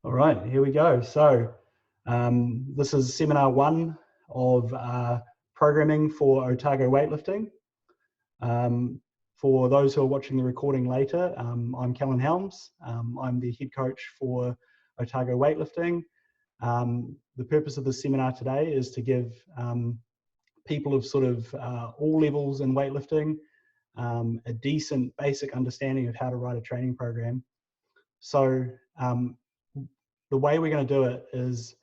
All right, here we go. So this is seminar 1 of programming for Otago weightlifting. For those who are watching the recording later, I'm Callan Helms. I'm the head coach for Otago weightlifting. The purpose of the seminar today is to give people of sort of all levels in weightlifting a decent basic understanding of how to write a training program. So the way we're going to do it is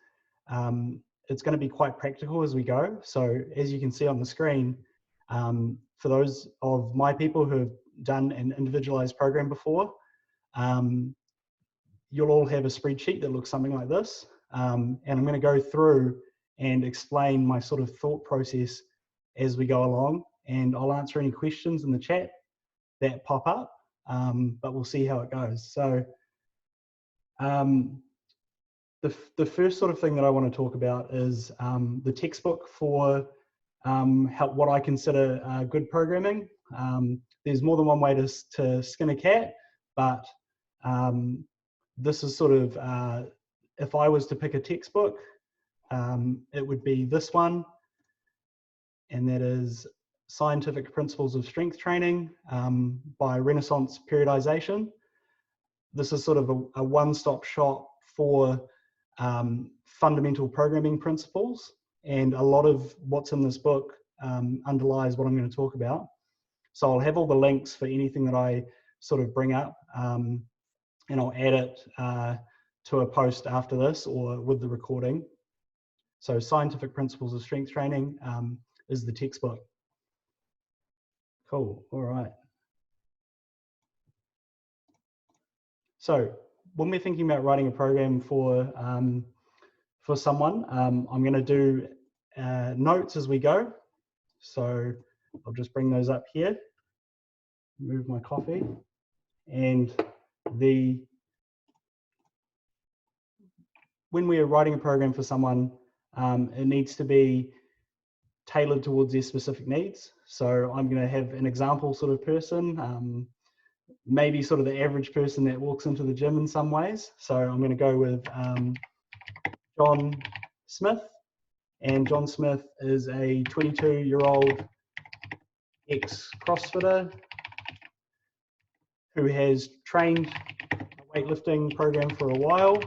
it's going to be quite practical as we go. So as you can see on the screen, for those of my people who have done an individualized program before, you'll all have a spreadsheet that looks something like this. And I'm going to go through and explain my sort of thought process as we go along. And I'll answer any questions in the chat that pop up, but we'll see how it goes. So the first sort of thing that I want to talk about is the textbook for what I consider good programming. There's more than one way to skin a cat, but this is sort of, if I was to pick a textbook, it would be this one, and that is Scientific Principles of Strength Training by Renaissance Periodization. This is sort of a one-stop shop for fundamental programming principles, and a lot of what's in this book underlies what I'm going to talk about. So I'll have all the links for anything that I sort of bring up, and I'll add it to a post after this or with the recording. So Scientific Principles of Strength Training is the textbook. Cool, all right. So when we're thinking about writing a program for someone, I'm going to do notes as we go. So I'll just bring those up here, move my coffee, and when we are writing a program for someone, it needs to be tailored towards their specific needs. So I'm going to have an example sort of person, maybe sort of the average person that walks into the gym in some ways. So I'm going to go with John Smith, and John Smith is a 22-year-old ex-CrossFitter who has trained a weightlifting program for a while.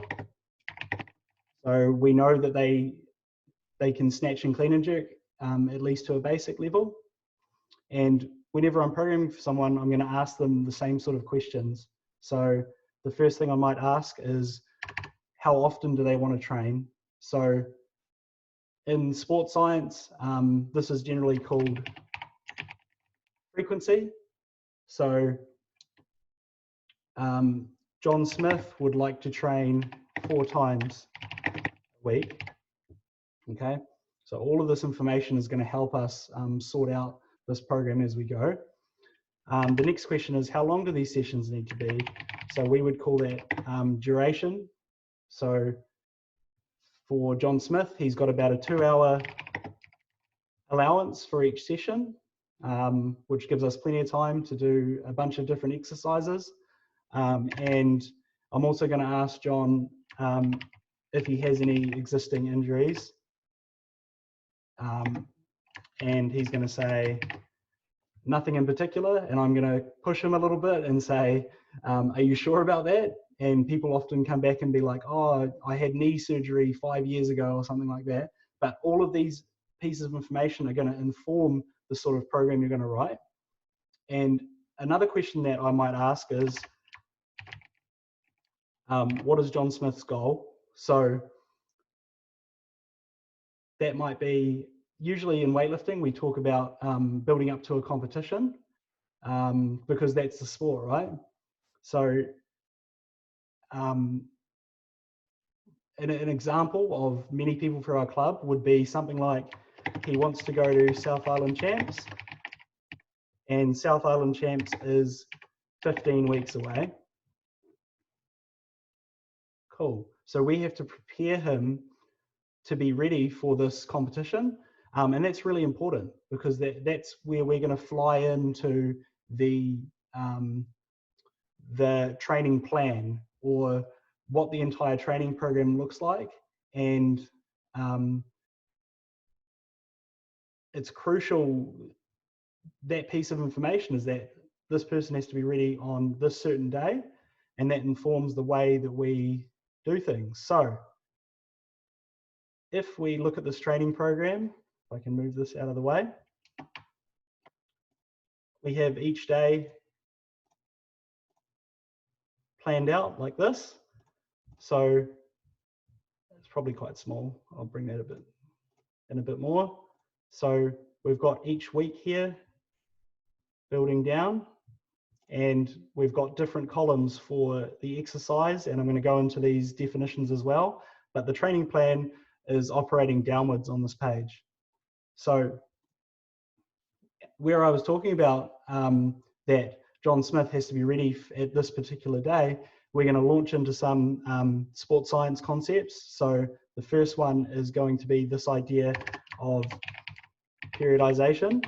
So we know that they can snatch and clean and jerk at least to a basic level. And whenever I'm programming for someone, I'm going to ask them the same sort of questions. So the first thing I might ask is, how often do they want to train? So in sports science, this is generally called frequency. So John Smith would like to train 4 times a week. Okay, so all of this information is going to help us sort out this program as we go. The next question is, how long do these sessions need to be? So we would call that duration. So for John Smith, he's got about a 2-hour allowance for each session, which gives us plenty of time to do a bunch of different exercises. And I'm also going to ask John if he has any existing injuries. And he's going to say nothing in particular, and I'm going to push him a little bit and say, are you sure about that? And people often come back and be like, oh, I had knee surgery 5 years ago or something like that. But all of these pieces of information are going to inform the sort of program you're going to write. And another question that I might ask is, what is John Smith's goal? So that might be, usually in weightlifting, we talk about building up to a competition because that's the sport, right? So an example of many people for our club would be something like, he wants to go to South Island Champs, and South Island Champs is 15 weeks away. Cool. So we have to prepare him to be ready for this competition. And that's really important because that's where we're going to fly into the training plan or what the entire training program looks like, and it's crucial, that piece of information is that this person has to be ready on this certain day, and that informs the way that we do things. So if we look at this training program, if I can move this out of the way, we have each day planned out like this. So it's probably quite small. I'll bring that a bit more. So we've got each week here building down, and we've got different columns for the exercise, and I'm going to go into these definitions as well, but the training plan is operating downwards on this page. So where I was talking about that John Smith has to be ready at this particular day, we're going to launch into some sports science concepts. So the first one is going to be this idea of periodization.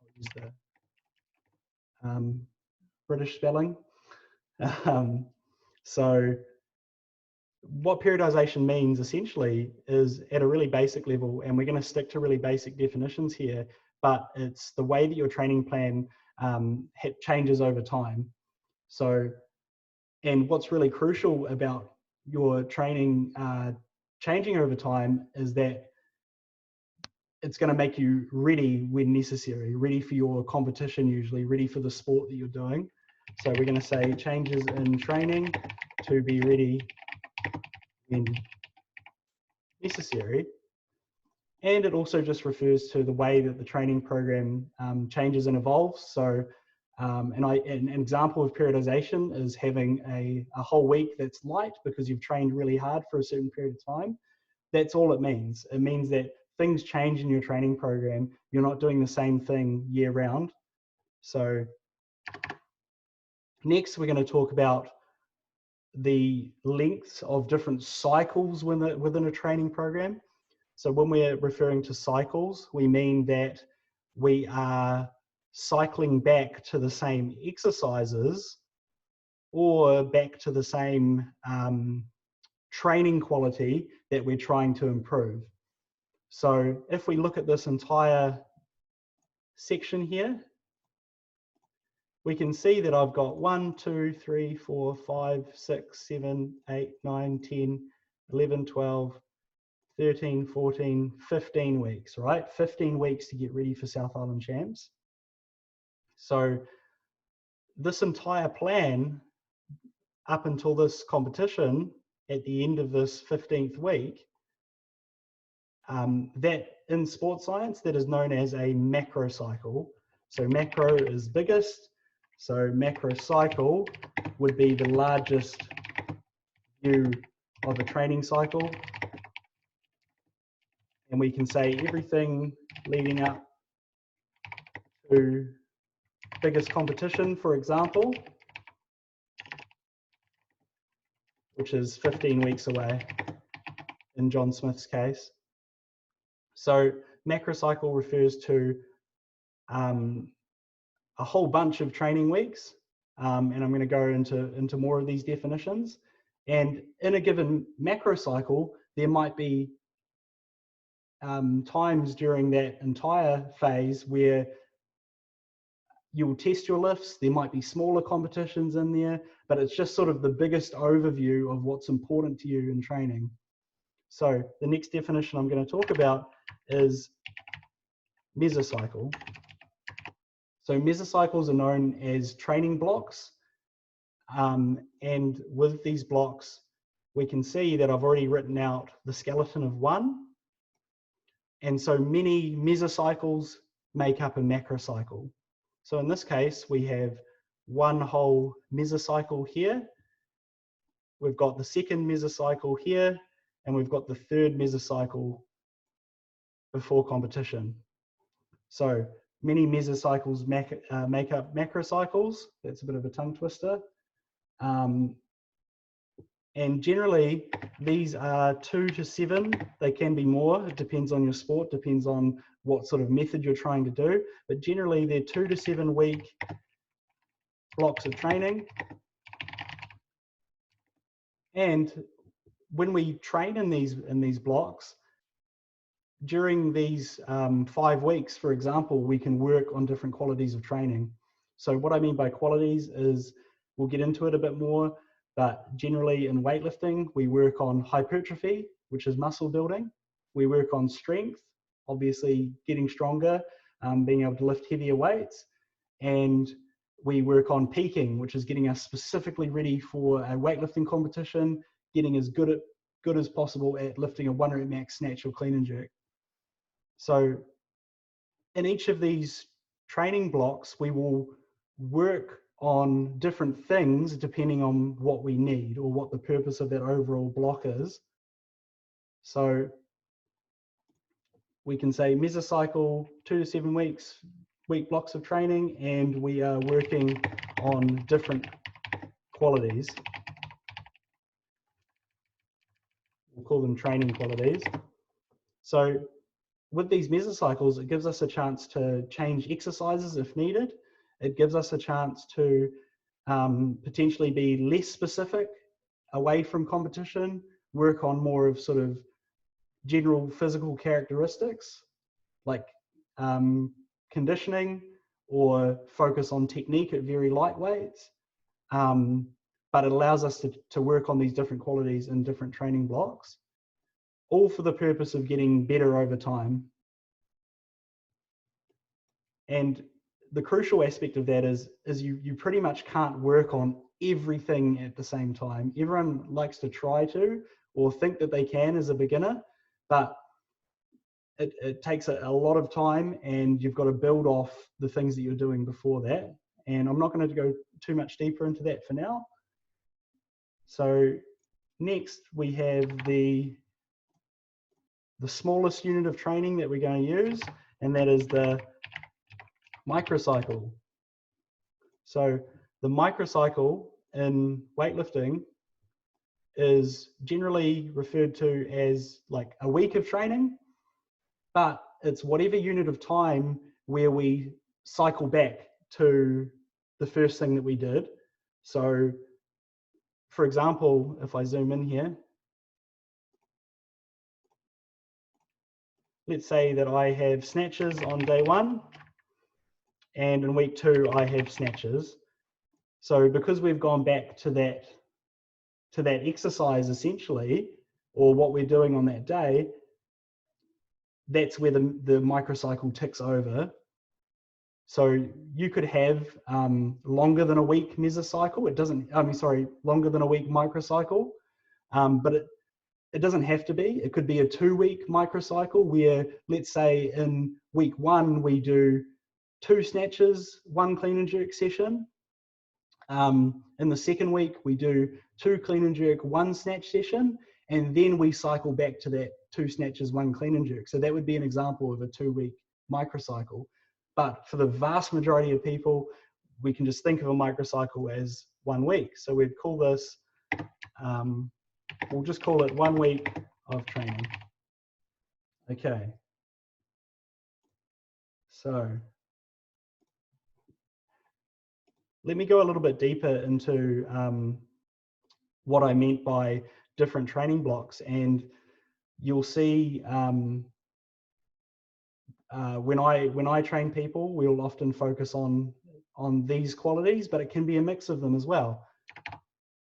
I'll use the British spelling. So what periodization means essentially is, at a really basic level, and we're going to stick to really basic definitions here, but it's the way that your training plan changes over time. So, and what's really crucial about your training changing over time is that it's going to make you ready when necessary, ready for your competition, usually ready for the sport that you're doing. So we're going to say changes in training to be ready when necessary. And it also just refers to the way that the training program changes and evolves. So an example of periodization is having a whole week that's light because you've trained really hard for a certain period of time. That's all it means. It means that things change in your training program. You're not doing the same thing year round. So next, we're going to talk about the lengths of different cycles within a training program. So when we're referring to cycles, we mean that we are cycling back to the same exercises or back to the same training quality that we're trying to improve. So if we look at this entire section here, we can see that I've got 1, 2, 3, 4, 5, 6, 7, 8, 9, 10, 11, 12, 13, 14, 15 weeks, right? 15 weeks to get ready for South Island Champs. So this entire plan up until this competition at the end of this 15th week, that in sports science, that is known as a macro cycle. So macro is biggest. So macro cycle would be the largest view of a training cycle. And we can say everything leading up to biggest competition, for example, which is 15 weeks away in John Smith's case. So macrocycle refers to a whole bunch of training weeks, and I'm going to go into more of these definitions. And in a given macrocycle, there might be times during that entire phase where you'll test your lifts. There might be smaller competitions in there, but it's just sort of the biggest overview of what's important to you in training. So the next definition I'm going to talk about is mesocycle. So mesocycles are known as training blocks. And with these blocks, we can see that I've already written out the skeleton of one. And so many mesocycles make up a macrocycle. So in this case, we have one whole mesocycle here. We've got the second mesocycle here, and we've got the third mesocycle before competition. So many mesocycles make up macrocycles. That's a bit of a tongue twister. And generally, these are 2 to 7. They can be more. It depends on your sport, depends on what sort of method you're trying to do. But generally, they're 2 to 7 week blocks of training. And when we train in these blocks, during these 5 weeks, for example, we can work on different qualities of training. So what I mean by qualities is, we'll get into it a bit more, but generally in weightlifting, we work on hypertrophy, which is muscle building. We work on strength, obviously getting stronger, being able to lift heavier weights. And we work on peaking, which is getting us specifically ready for a weightlifting competition, getting as good as possible at lifting a 1 rep max snatch or clean and jerk. So in each of these training blocks, we will work on different things depending on what we need or what the purpose of that overall block is. So we can say mesocycle, 2 to 7 weeks, week blocks of training, and we are working on different qualities. We'll call them training qualities. So with these mesocycles, it gives us a chance to change exercises if needed. It gives us a chance to potentially be less specific away from competition, work on more of sort of general physical characteristics like conditioning, or focus on technique at very light weights. But it allows us to work on these different qualities in different training blocks, all for the purpose of getting better over time. And the crucial aspect of that is you pretty much can't work on everything at the same time. Everyone likes to try to, or think that they can as a beginner, but it takes a lot of time, and you've got to build off the things that you're doing before that. And I'm not going to go too much deeper into that for now. So next we have the smallest unit of training that we're going to use, and that is the microcycle. So the microcycle in weightlifting is generally referred to as like a week of training, but it's whatever unit of time where we cycle back to the first thing that we did. So for example, if I zoom in here, let's say that I have snatches on day 1, and in week 2 I have snatches. So because we've gone back to that exercise essentially, or what we're doing on that day, that's where the microcycle ticks over. So you could have longer than a week mesocycle. It doesn't, longer than a week microcycle, but it doesn't have to be. It could be a 2-week microcycle where, let's say in week 1, we do 2 snatches, 1 clean and jerk session. In the second week, we do 2 clean and jerk, 1 snatch session, and then we cycle back to that 2 snatches, 1 clean and jerk. So that would be an example of a 2-week microcycle. But for the vast majority of people, we can just think of a microcycle as 1 week. So we'd call this, we'll just call it 1 week of training. Okay. So let me go a little bit deeper into what I meant by different training blocks. And you'll see when I train people, we'll often focus on these qualities, but it can be a mix of them as well.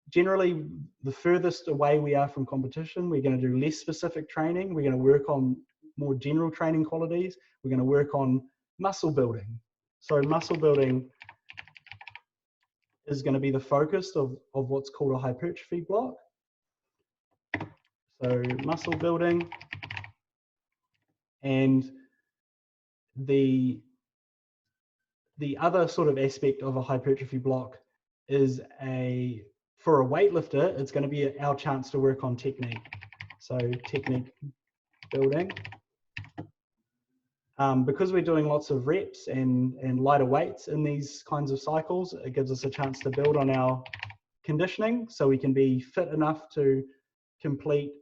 Generally, the furthest away we are from competition, we're going to do less specific training. We're going to work on more general training qualities. We're going to work on muscle building. So muscle building is going to be the focus of what's called a hypertrophy block. So muscle building, and the other sort of aspect of a hypertrophy block is for a weightlifter, it's going to be our chance to work on technique. So technique building. Because we're doing lots of reps and lighter weights in these kinds of cycles, it gives us a chance to build on our conditioning, so we can be fit enough to complete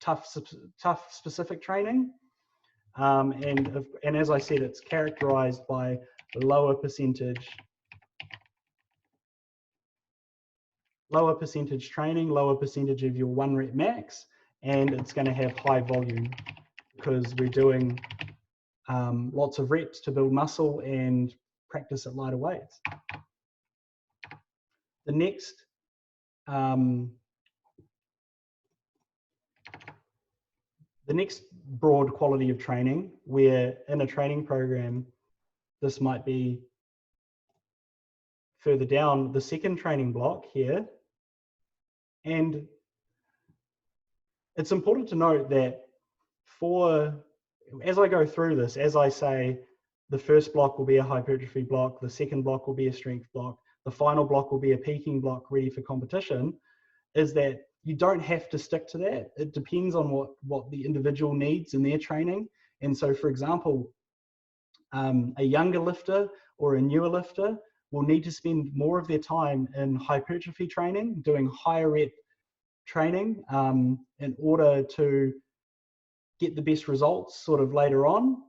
tough specific training. And as I said, it's characterized by lower percentage lower percentage training, lower percentage of your 1 rep max, and it's going to have high volume because we're doing lots of reps to build muscle and practice at lighter weights. The next broad quality of training, where in a training program, this might be further down the second training block here. And it's important to note that as I go through this, as I say, the first block will be a hypertrophy block, the second block will be a strength block, the final block will be a peaking block ready for competition, is that you don't have to stick to that. It depends on what the individual needs in their training. And so, for example, a younger lifter or a newer lifter will need to spend more of their time in hypertrophy training, doing higher rep training in order to get the best results sort of later on.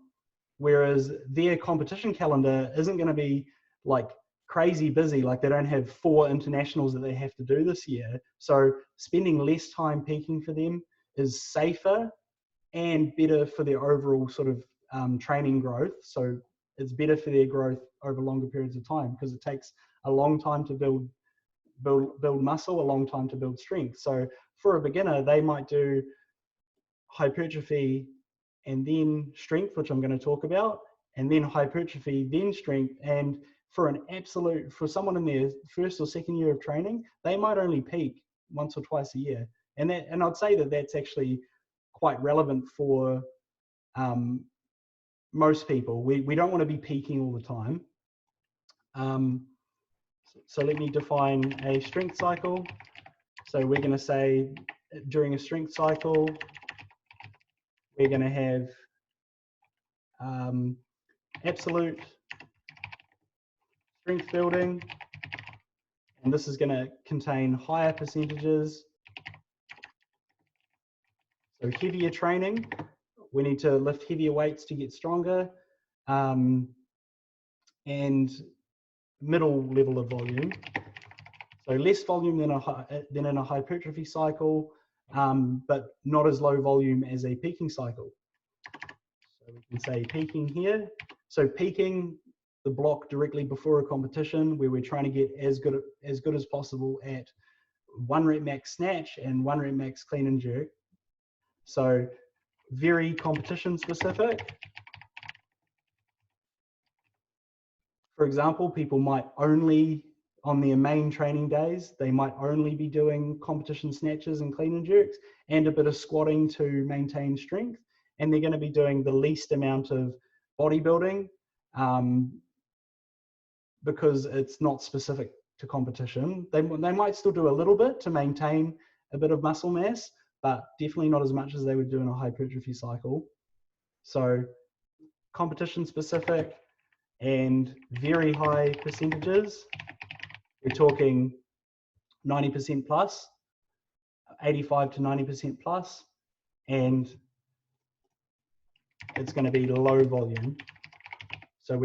Whereas their competition calendar isn't going to be like crazy busy, like they don't have 4 internationals that they have to do this year. So spending less time peaking for them is safer and better for their overall sort of training growth. So it's better for their growth over longer periods of time because it takes a long time to build muscle, a long time to build strength. So for a beginner, they might do hypertrophy and then strength, which I'm going to talk about, and then hypertrophy, then strength. And for someone in their first or second year of training, they might only peak once or twice a year. And I'd say that that's actually quite relevant for most people. We don't want to be peaking all the time. So let me define a strength cycle. So we're going to say during a strength cycle, we're going to have absolute strength building, and this is going to contain higher percentages. So heavier training, we need to lift heavier weights to get stronger, and middle level of volume. So less volume than in a hypertrophy cycle, but not as low volume as a peaking cycle. So we can say peaking here. So peaking, the block directly before a competition where we're trying to get as good as possible at 1 rep max snatch and 1 rep max clean and jerk. So very competition specific. For example, people might only, on their main training days, they might only be doing competition snatches and clean and jerks and a bit of squatting to maintain strength. And they're going to be doing the least amount of bodybuilding because it's not specific to competition. They might still do a little bit to maintain a bit of muscle mass, but definitely not as much as they would do in a hypertrophy cycle. So competition specific and very high percentages. We're talking 90% plus, 85 to 90% plus, and it's going to be low volume. So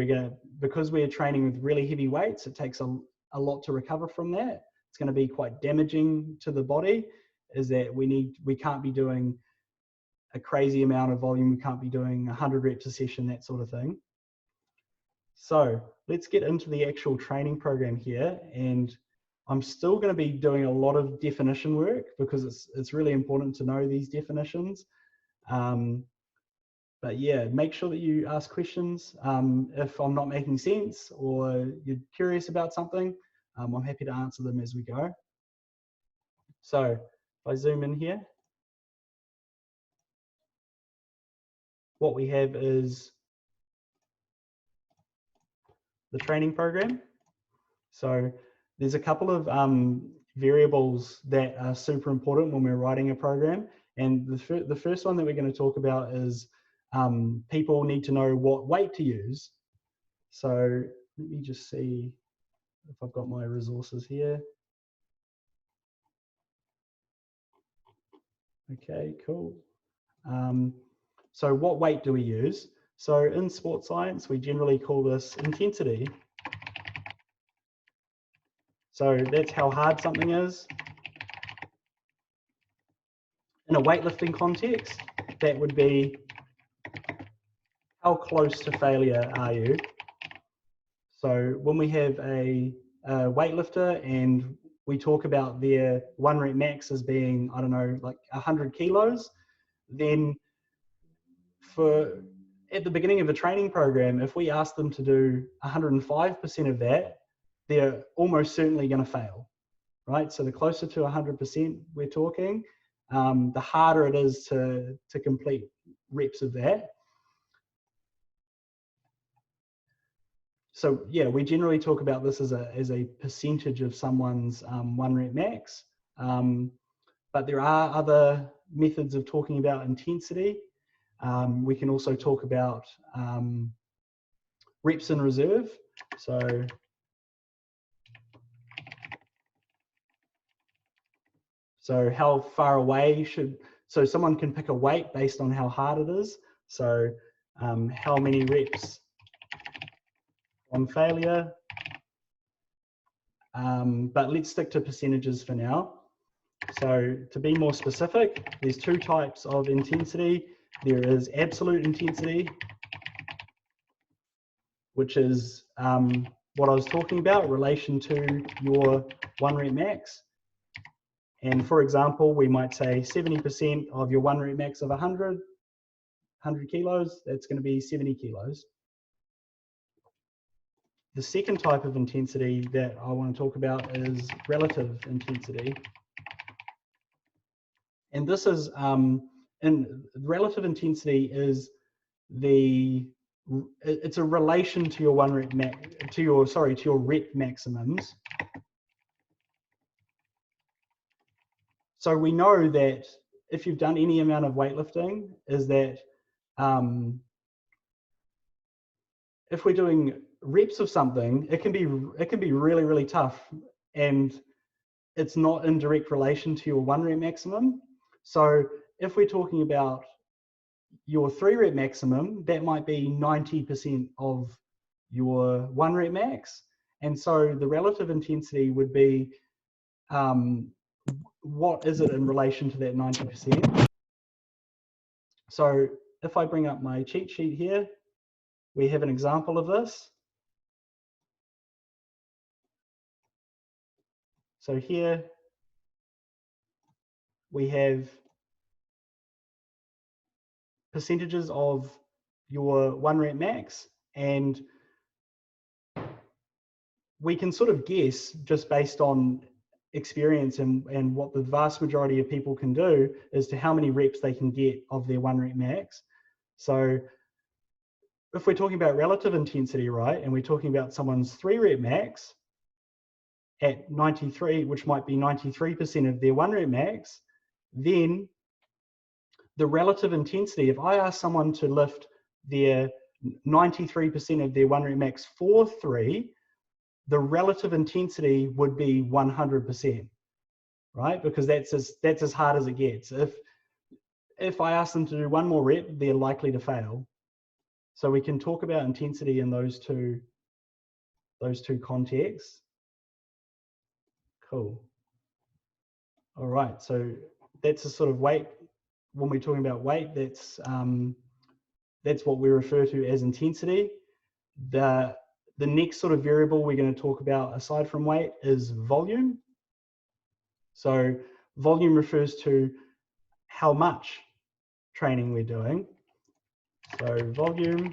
because we're training with really heavy weights, it takes a lot to recover from that. It's going to be quite damaging to the body, is that we can't be doing a crazy amount of volume. We can't be doing 100 reps a session, that sort of thing. So let's get into the actual training program here. And I'm still going to be doing a lot of definition work because it's really important to know these definitions. But yeah, make sure that you ask questions if I'm not making sense or you're curious about something. I'm happy to answer them as we go. So if I zoom in here, what we have is the training program. So there's a couple of variables that are super important when we're writing a program. And the first one that we're going to talk about is people need to know what weight to use. So let me just see if I've got my resources here. Okay, cool. So what weight do we use? So in sports science, we generally call this intensity. So that's how hard something is. In a weightlifting context, that would be how close to failure are you? So when we have a weightlifter and we talk about their 1 rep max as being, I don't know, like 100 kilos, then at the beginning of a training program, if we ask them to do 105% of that, they're almost certainly going to fail, right? So the closer to 100% we're talking, the harder it is to complete reps of that. So yeah, we generally talk about this as a percentage of someone's 1 rep max. But there are other methods of talking about intensity. We can also talk about reps in reserve. So how far away so someone can pick a weight based on how hard it is. So how many reps on failure. But let's stick to percentages for now. So to be more specific, there's 2 types of intensity. There is absolute intensity, which is what I was talking about, relation to your 1 rep max. And for example, we might say 70% of your 1 rep max of 100 kilos, that's going to be 70 kilos. The second type of intensity that I want to talk about is relative intensity. And this is, and relative intensity is it's a relation to your 1 rep max, to your rep maximums. So we know that if you've done any amount of weightlifting, is that if we're doing reps of something, it can be really, really tough, and it's not in direct relation to your 1 rep maximum. So if we're talking about your 3 rep maximum, that might be 90% of your 1 rep max. And so the relative intensity would be, what is it in relation to that 90%? So if I bring up my cheat sheet here, we have an example of this. So here we have percentages of your 1 rep max, and we can sort of guess just based on experience and what the vast majority of people can do as to how many reps they can get of their 1 rep max. So if we're talking about relative intensity, right, and we're talking about someone's 3 rep max at 93, which might be 93% of their 1 rep max, then the relative intensity, if I ask someone to lift their 93% of their 1 rep max for 3, the relative intensity would be 100%, right? Because that's as hard as it gets. If I ask them to do 1 more rep, they're likely to fail. So we can talk about intensity in those two contexts. Cool. All right, so that's a sort of weight. When we're talking about weight, that's what we refer to as intensity. The next sort of variable we're going to talk about aside from weight is volume. So volume refers to how much training we're doing. So volume,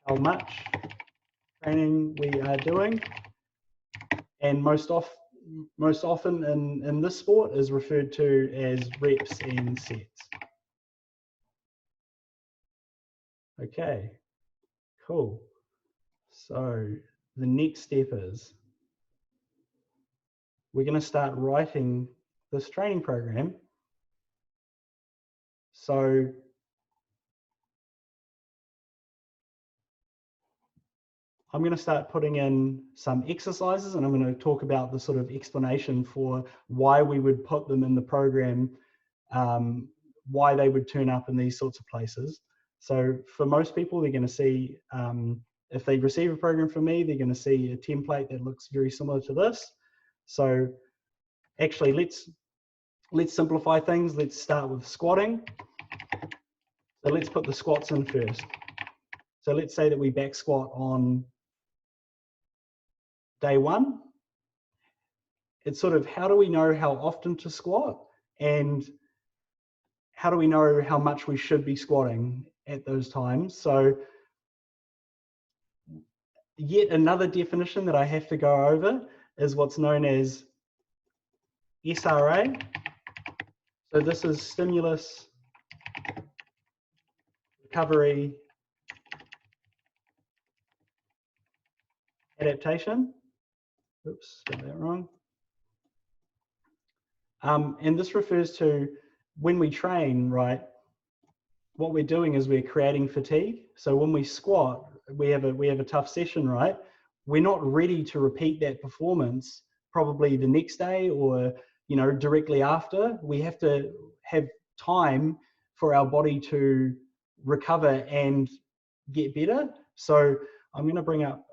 how much training we are doing, and most often in this sport is referred to as reps and sets. Okay, cool. So the next step is we're going to start writing this training program. So I'm going to start putting in some exercises, and I'm going to talk about the sort of explanation for why we would put them in the program, why they would turn up in these sorts of places. So for most people, they're going to see if they receive a program from me, they're going to see a template that looks very similar to this. So actually, let's simplify things. Let's start with squatting. So let's put the squats in first. So let's say that we back squat on day 1. It's sort of, how do we know how often to squat, and how do we know how much we should be squatting at those times? So yet another definition that I have to go over is what's known as SRA. So this is stimulus recovery adaptation. Oops, got that wrong. And this refers to when we train, right? What we're doing is we're creating fatigue. So when we squat, we have a tough session, right? We're not ready to repeat that performance probably the next day or, you know, directly after. We have to have time for our body to recover and get better. So I'm going to bring up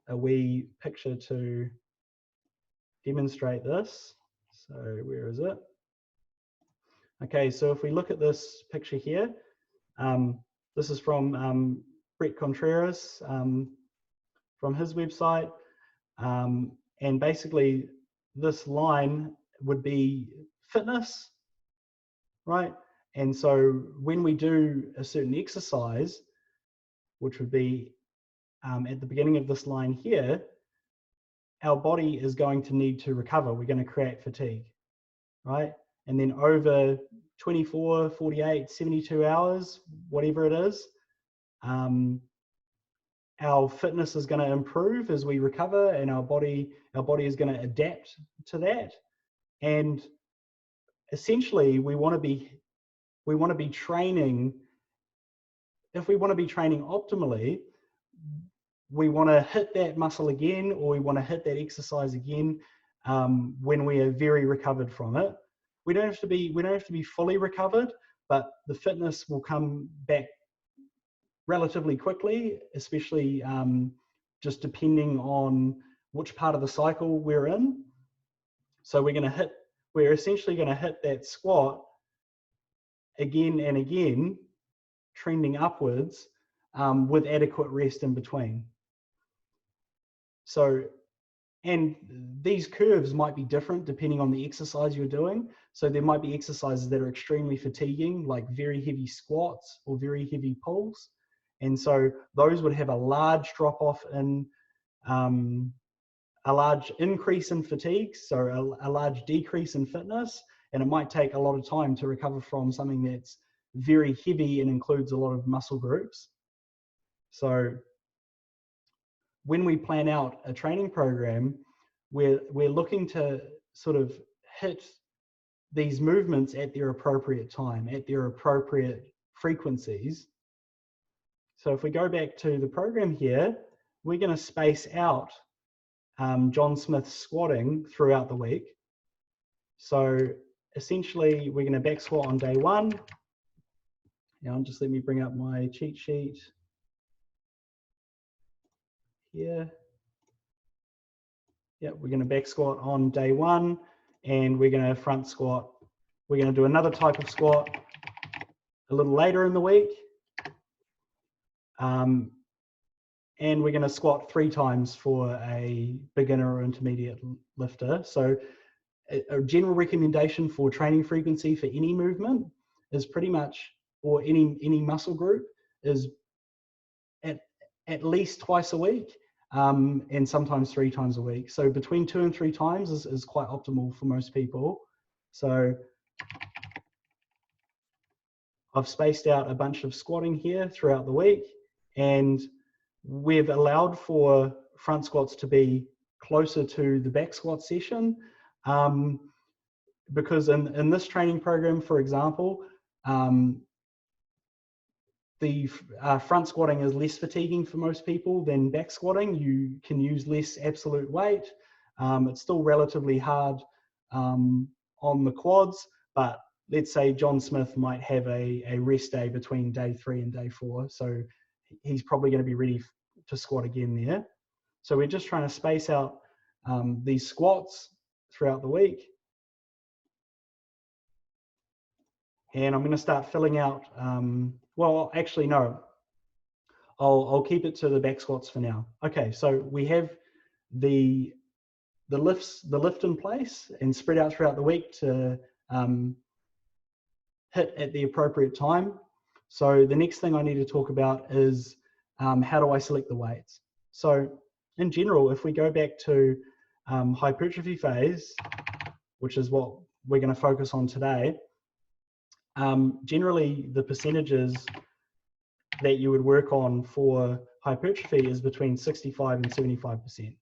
a wee picture to demonstrate this. So where is it? Okay, so if we look at this picture here, this is from Brett Contreras from his website. And basically this line would be fitness, right? And so when we do a certain exercise, which would be at the beginning of this line here, our body is going to need to recover. We're going to create fatigue, right? And then over 24, 48, 72 hours, whatever it is, our fitness is going to improve as we recover, and our body is going to adapt to that. And essentially, we want to be training. If we want to be training optimally, we want to hit that muscle again, or we want to hit that exercise again when we are very recovered from it. We don't have to be fully recovered, but the fitness will come back relatively quickly, especially just depending on which part of the cycle we're in. So we're essentially going to hit that squat again and again, trending upwards with adequate rest in between. So, and these curves might be different depending on the exercise you're doing. So there might be exercises that are extremely fatiguing, like very heavy squats or very heavy pulls. And so those would have a large drop off in, a large increase in fatigue, so a large decrease in fitness. And it might take a lot of time to recover from something that's very heavy and includes a lot of muscle groups. So when we plan out a training program, we're looking to sort of hit these movements at their appropriate time, at their appropriate frequencies. So if we go back to the program here, we're going to space out John Smith's squatting throughout the week. So essentially, we're going to back squat on day 1. Now, just let me bring up my cheat sheet here. Yeah, we're going to back squat on day 1, and we're going to front squat. We're going to do another type of squat a little later in the week. And we're going to squat 3 times for a beginner or intermediate lifter. So a general recommendation for training frequency for any movement is pretty much, or any muscle group, is at least twice a week, and sometimes 3 times a week. So between 2 and 3 times is quite optimal for most people. So I've spaced out a bunch of squatting here throughout the week, and we've allowed for front squats to be closer to the back squat session, because in this training program, for example, the front squatting is less fatiguing for most people than back squatting. You can use less absolute weight. It's still relatively hard on the quads, but let's say John Smith might have a rest day between day 3 and day 4. So he's probably going to be ready to squat again there. So we're just trying to space out these squats throughout the week. And I'm going to start filling out, well, actually, no, I'll keep it to the back squats for now. Okay, so we have the lift in place and spread out throughout the week to hit at the appropriate time. So the next thing I need to talk about is how do I select the weights? So in general, if we go back to hypertrophy phase, which is what we're going to focus on today, generally the percentages that you would work on for hypertrophy is between 65 and 75%.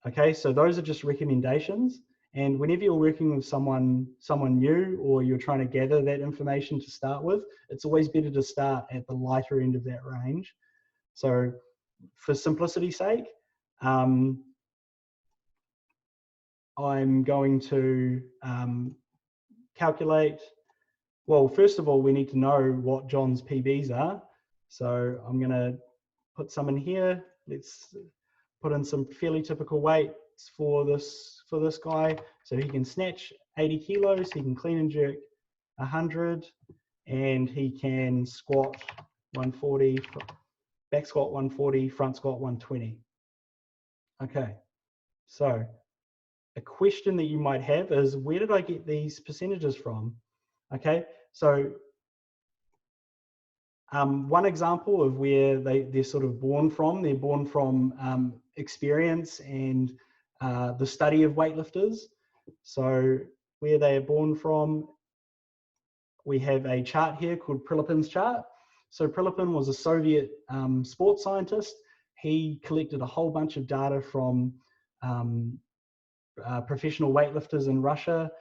Okay, so those are just recommendations. And whenever you're working with someone new, or you're trying to gather that information to start with, it's always better to start at the lighter end of that range. So for simplicity's sake, I'm going to calculate, well, first of all, we need to know what John's PBs are. So I'm going to put some in here. Let's put in some fairly typical weights for this guy. So he can snatch 80 kilos, he can clean and jerk 100, and he can squat 140, back squat 140, front squat 120. Okay, so a question that you might have is, where did I get these percentages from? Okay, so one example of where they're sort of born from, they're born from experience and the study of weightlifters. So where they are born from, we have a chart here called Prilepins Chart. So Prilepin was a Soviet sports scientist. He collected a whole bunch of data from professional weightlifters in Russia,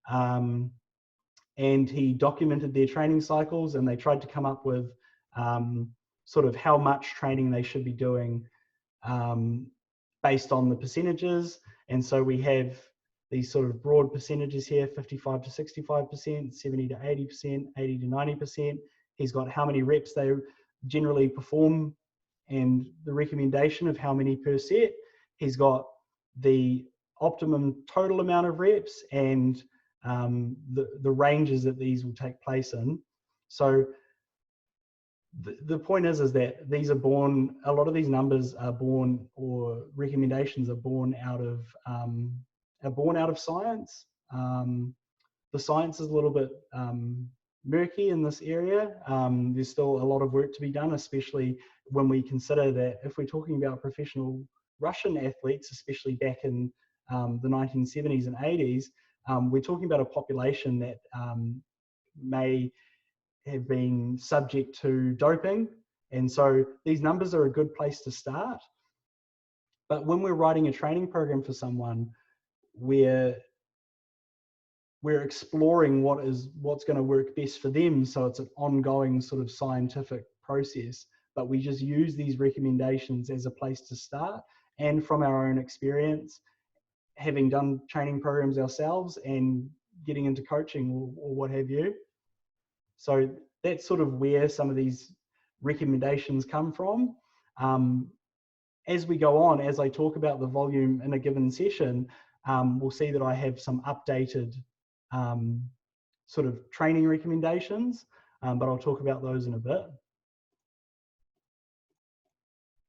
and he documented their training cycles, and they tried to come up with sort of how much training they should be doing based on the percentages. And so we have these sort of broad percentages here: 55 to 65%, 70 to 80%, 80 to 90%. He's got how many reps they generally perform and the recommendation of how many per set. He's got the optimum total amount of reps and the ranges that these will take place in. So the point is that these are born, a lot of these numbers are born, or recommendations are born out of science. The science is a little bit murky in this area. There's still a lot of work to be done, especially when we consider that if we're talking about professional Russian athletes, especially back in the 1970s and 80s, we're talking about a population that may have been subject to doping. And so these numbers are a good place to start. But when we're writing a training program for someone, we're exploring what's going to work best for them. So it's an ongoing sort of scientific process, but we just use these recommendations as a place to start. And from our own experience, having done training programs ourselves and getting into coaching or what have you. So that's sort of where some of these recommendations come from. As we go on, as I talk about the volume in a given session, we'll see that I have some updated sort of training recommendations, but I'll talk about those in a bit.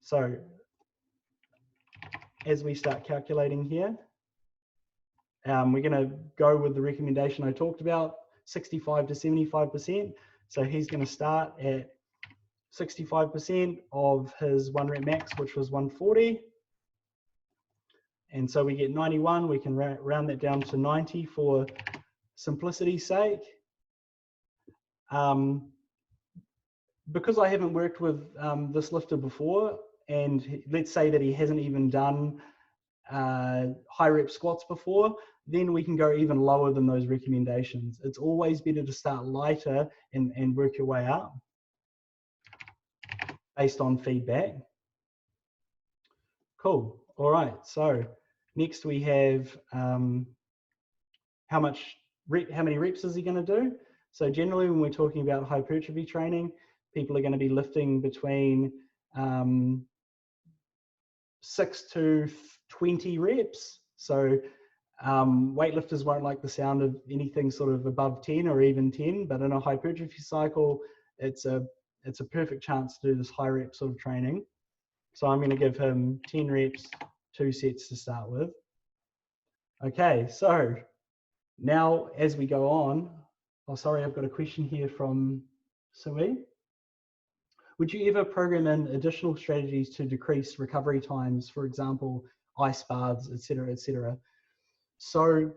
So as we start calculating here, we're going to go with the recommendation I talked about, 65 to 75%. So he's going to start at 65% of his 1 rep max, which was 140. And so we get 91. We can round that down to 90 for simplicity's sake. Because I haven't worked with this lifter before, and let's say that he hasn't even done high rep squats before, then we can go even lower than those recommendations. It's always better to start lighter and work your way up based on feedback. Cool. All right. So next we have how many reps is he going to do? So generally when we're talking about hypertrophy training, people are going to be lifting between 6 to 20 reps. So weightlifters won't like the sound of anything sort of above 10 or even 10, but in a hypertrophy cycle, it's a perfect chance to do this high rep sort of training. So I'm going to give him 10 reps, 2 sets to start with. Okay, so now as we go on, oh sorry, I've got a question here from Sui. Would you ever program in additional strategies to decrease recovery times, for example, ice baths, etc., etc.? So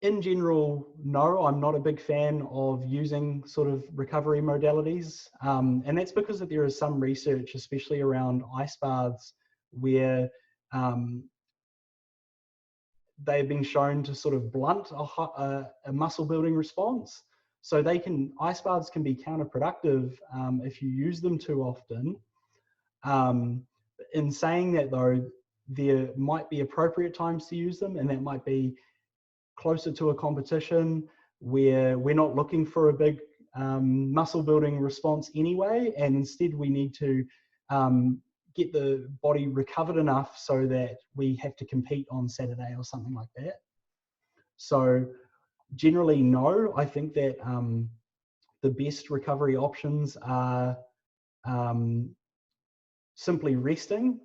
in general, no, I'm not a big fan of using sort of recovery modalities. And that's because there is some research, especially around ice baths, where they've been shown to sort of blunt a muscle building response. So ice baths can be counterproductive if you use them too often. In saying that though, there might be appropriate times to use them, and that might be closer to a competition where we're not looking for a big muscle building response anyway, and instead we need to get the body recovered enough so that we have to compete on Saturday or something like that. So generally, no, I think that the best recovery options are simply resting,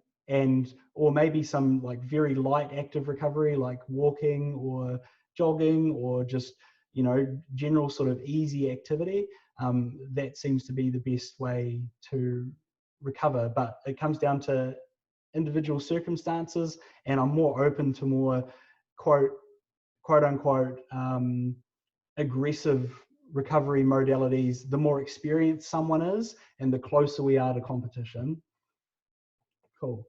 or maybe some like very light active recovery like walking or jogging, or just, you know, general sort of easy activity. That seems to be the best way to recover, but it comes down to individual circumstances, and I'm more open to more quote unquote aggressive recovery modalities the more experienced someone is and the closer we are to competition. Cool.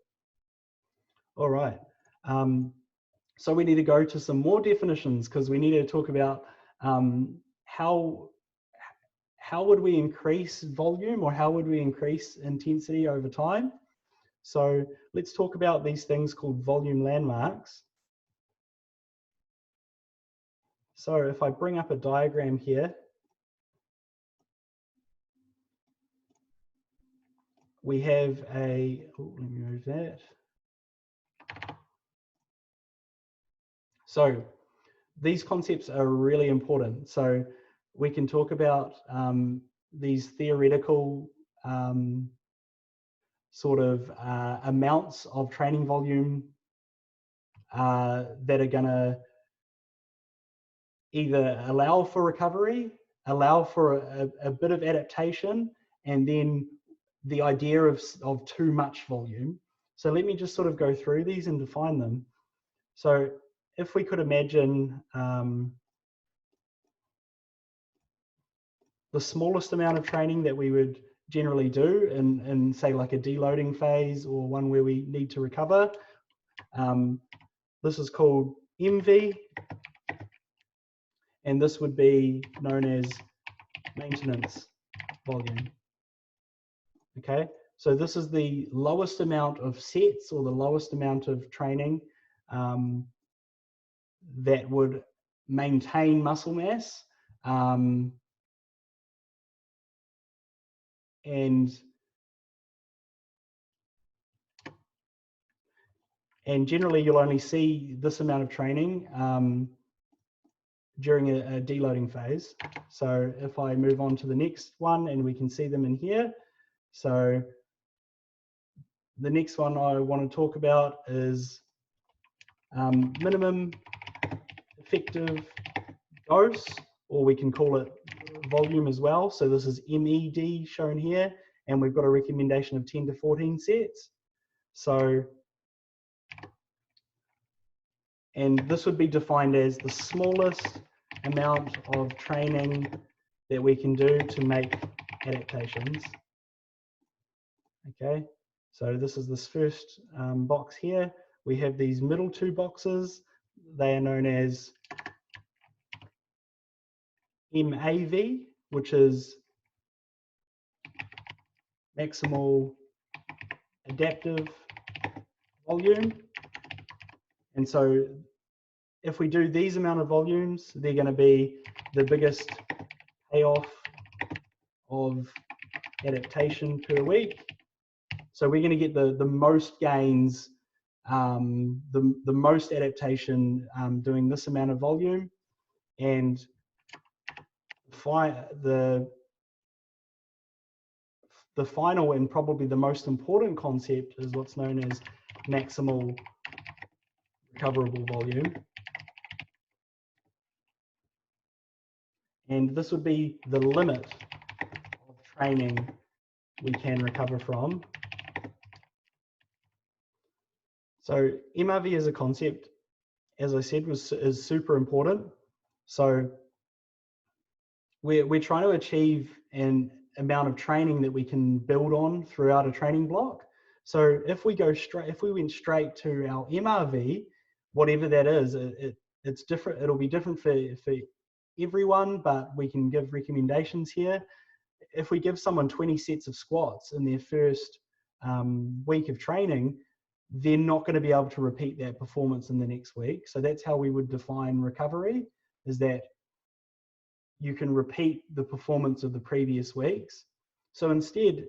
All right. So we need to go to some more definitions, because we need to talk about how would we increase volume, or how would we increase intensity over time. So let's talk about these things called volume landmarks. So if I bring up a diagram here, we have a, oh, let me move that. So these concepts are really important. So we can talk about these theoretical sort of amounts of training volume that are going to either allow for recovery, allow for a bit of adaptation, and then the idea of too much volume. So let me just sort of go through these and define them. So if we could imagine the smallest amount of training that we would generally do in say like a deloading phase, or one where we need to recover, this is called MV, and this would be known as maintenance volume. Okay, so this is the lowest amount of sets, or the lowest amount of training that would maintain muscle mass, and generally you'll only see this amount of training during a deloading phase. So if I move on to the next one, and we can see them in here. So the next one I want to talk about is minimum effective dose, or we can call it volume as well. So this is MED shown here, and we've got a recommendation of 10 to 14 sets. So, and this would be defined as the smallest amount of training that we can do to make adaptations. Okay, so this is this first box here. We have these middle two boxes. They are known as MAV, which is maximal adaptive volume. And so if we do these amount of volumes, they're going to be the biggest payoff of adaptation per week. So we're going to get the most gains, the most adaptation doing this amount of volume. And the final and probably the most important concept is what's known as maximal recoverable volume. And this would be the limit of training we can recover from. So MRV as a concept, as I said, is super important. So we're trying to achieve an amount of training that we can build on throughout a training block. So if we went straight to our MRV, whatever that is, it's different. It'll be different for everyone, but we can give recommendations here. If we give someone 20 sets of squats in their first week of training, they're not going to be able to repeat that performance in the next week. So that's how we would define recovery, is that you can repeat the performance of the previous weeks. So instead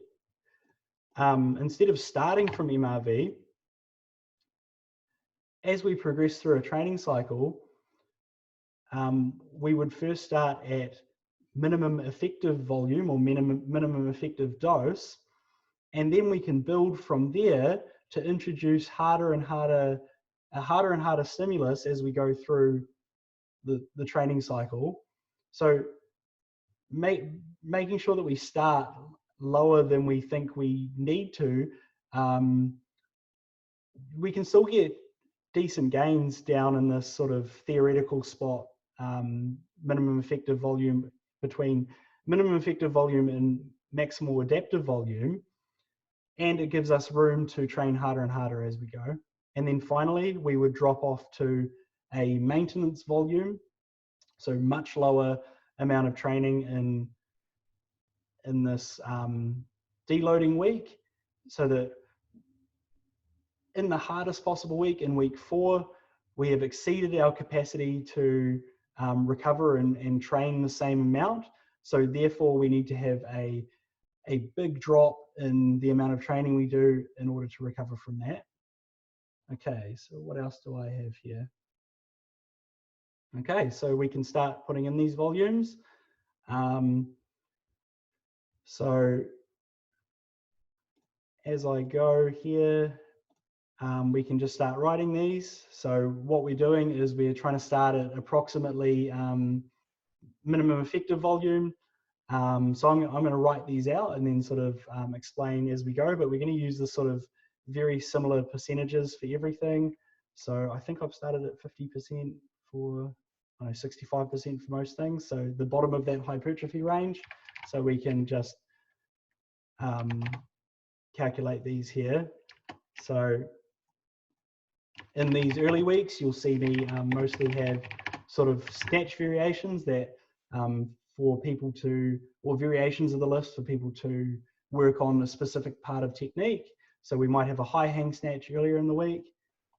of starting from MRV, as we progress through a training cycle, we would first start at minimum effective volume or minimum effective dose, and then we can build from there to introduce harder and harder stimulus as we go through the training cycle. So making sure that we start lower than we think we need to, we can still get decent gains down in this sort of theoretical spot, minimum effective volume, between minimum effective volume and maximal adaptive volume. And it gives us room to train harder and harder as we go. And then finally, we would drop off to a maintenance volume. So much lower amount of training in this deloading week, so that in the hardest possible week, in week 4, we have exceeded our capacity to recover and train the same amount. So therefore, we need to have a big drop in the amount of training we do in order to recover from that. Okay, so what else do I have here? Okay, so we can start putting in these volumes. So as I go here, we can just start writing these. So what we're doing is we're trying to start at approximately minimum effective volume. So I'm going to write these out and then sort of explain as we go, but we're going to use this sort of very similar percentages for everything. So I think I've started at 50% for, 65% for most things. So the bottom of that hypertrophy range. So we can just calculate these here. So in these early weeks, you'll see me mostly have sort of snatch variations that for people to, or variations of the list for people to work on a specific part of technique. So we might have a high hang snatch earlier in the week,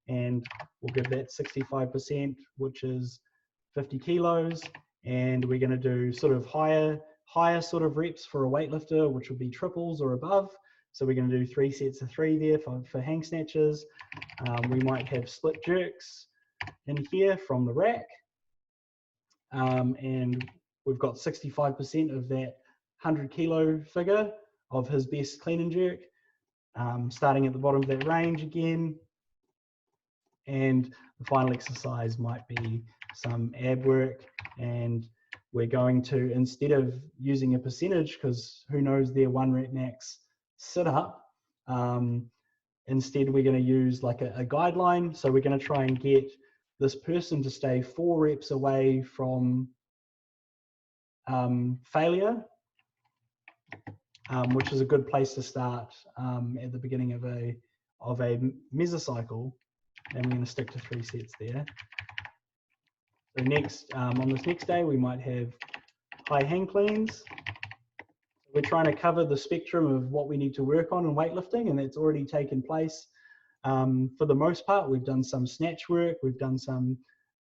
and we'll give that 65%, which is 50 kilos. And we're going to do sort of higher sort of reps for a weightlifter, which will be triples or above. So we're going to do 3 sets of 3 there for hang snatches. We might have split jerks in here from the rack. And we've got 65% of that 100 kilo figure of his best clean and jerk, starting at the bottom of that range again. And the final exercise might be some ab work, and we're going to, instead of using a percentage, because who knows their 1 rep max sit up, instead we're going to use like a guideline. So we're going to try and get this person to stay 4 reps away from failure, which is a good place to start at the beginning of a mesocycle. And we're going to stick to 3 sets there. So next, on this next day, we might have high hang cleans. We're trying to cover the spectrum of what we need to work on in weightlifting, and that's already taken place. For the most part, we've done some snatch work, we've done some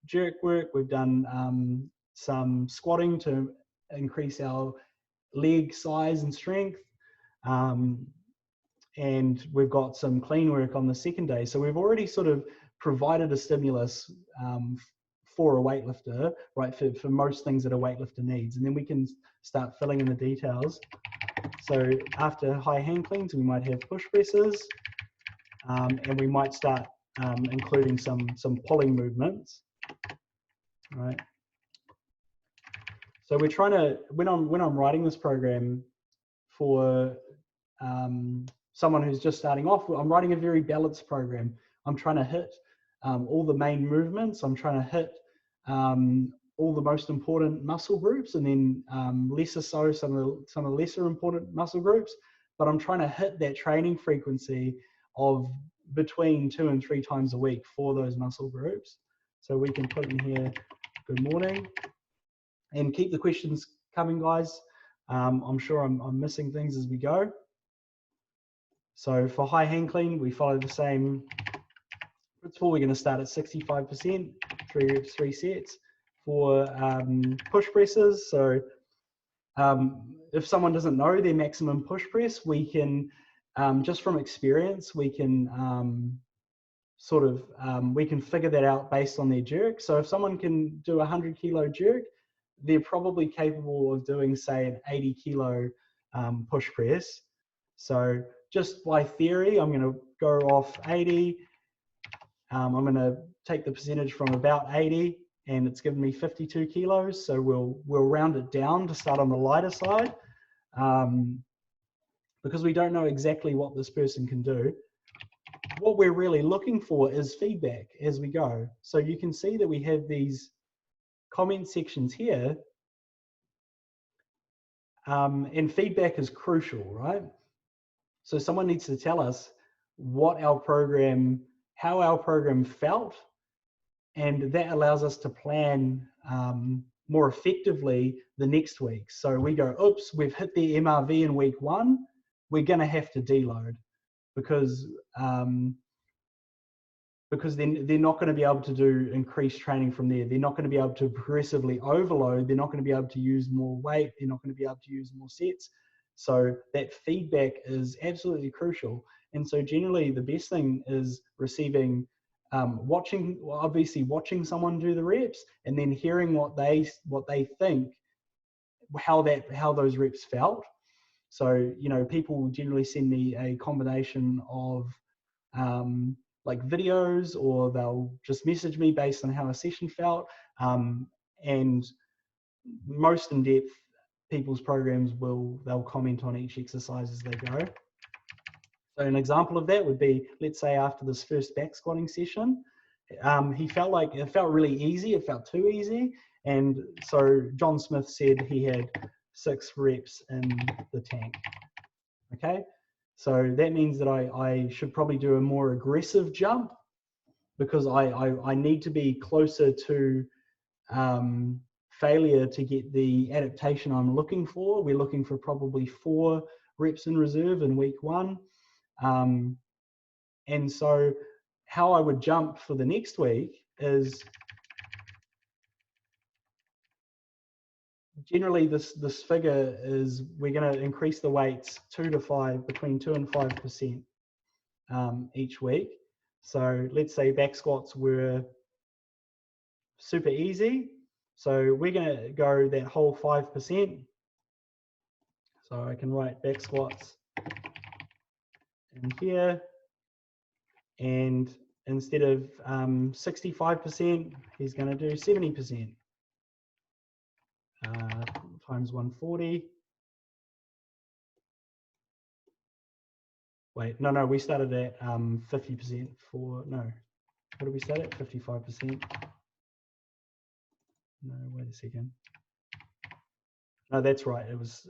jerk work, we've done some squatting to increase our leg size and strength. And we've got some clean work on the second day. So we've already sort of provided a stimulus for a weightlifter, right, for most things that a weightlifter needs. And then we can start filling in the details. So after high hand cleans, we might have push presses, and we might start including some pulling movements, right? So we're trying to, when I'm writing this program for someone who's just starting off, I'm writing a very balanced program. I'm trying to hit all the main movements. I'm trying to hit all the most important muscle groups, and then lesser so some of the lesser important muscle groups. But I'm trying to hit that training frequency of between 2 and 3 times a week for those muscle groups. So we can put in here, good morning, and keep the questions coming, guys. I'm sure I'm missing things as we go. So for high hand clean, we follow the same principle. We're going to start at 65%, 3 reps, 3 sets. For push presses, so if someone doesn't know their maximum push press, we can, just from experience, we can we can figure that out based on their jerk. So if someone can do a 100 kilo jerk, they're probably capable of doing, say, an 80 kilo push press. So just by theory, I'm going to go off 80. I'm going to take the percentage from about 80, and it's given me 52 kilos. So we'll round it down to start on the lighter side, because we don't know exactly what this person can do. What we're really looking for is feedback as we go. So you can see that we have these comment sections here, and feedback is crucial, right? So someone needs to tell us what our program, how our program felt, and that allows us to plan more effectively the next week. So we go, oops, we've hit the MRV in week 1, we're going to have to deload, because then they're not going to be able to do increased training from there. They're not going to be able to progressively overload. They're not going to be able to use more weight. They're not going to be able to use more sets. So that feedback is absolutely crucial. And so generally the best thing is receiving, obviously watching someone do the reps, and then hearing what they think, how those reps felt. So, you know, people generally send me a combination of like videos, or they'll just message me based on how a session felt. And most in-depth people's programs they'll comment on each exercise as they go. So an example of that would be, let's say after this first back squatting session, he felt like it felt really easy, it felt too easy. And so John Smith said he had 6 reps in the tank. Okay. So that means that I should probably do a more aggressive jump, because I need to be closer to failure to get the adaptation I'm looking for. We're looking for probably 4 reps in reserve in week 1. And so how I would jump for the next week is, generally this figure is, we're going to increase the weights between 2 and 5% each week. So let's say back squats were super easy, so we're going to go that whole 5%. So I can write back squats in here, and instead of 65%, he's going to do 70%. Times 140. Wait, no, we started at 50% for, no, what did we start at? 55%. No, wait a second. No, that's right. It was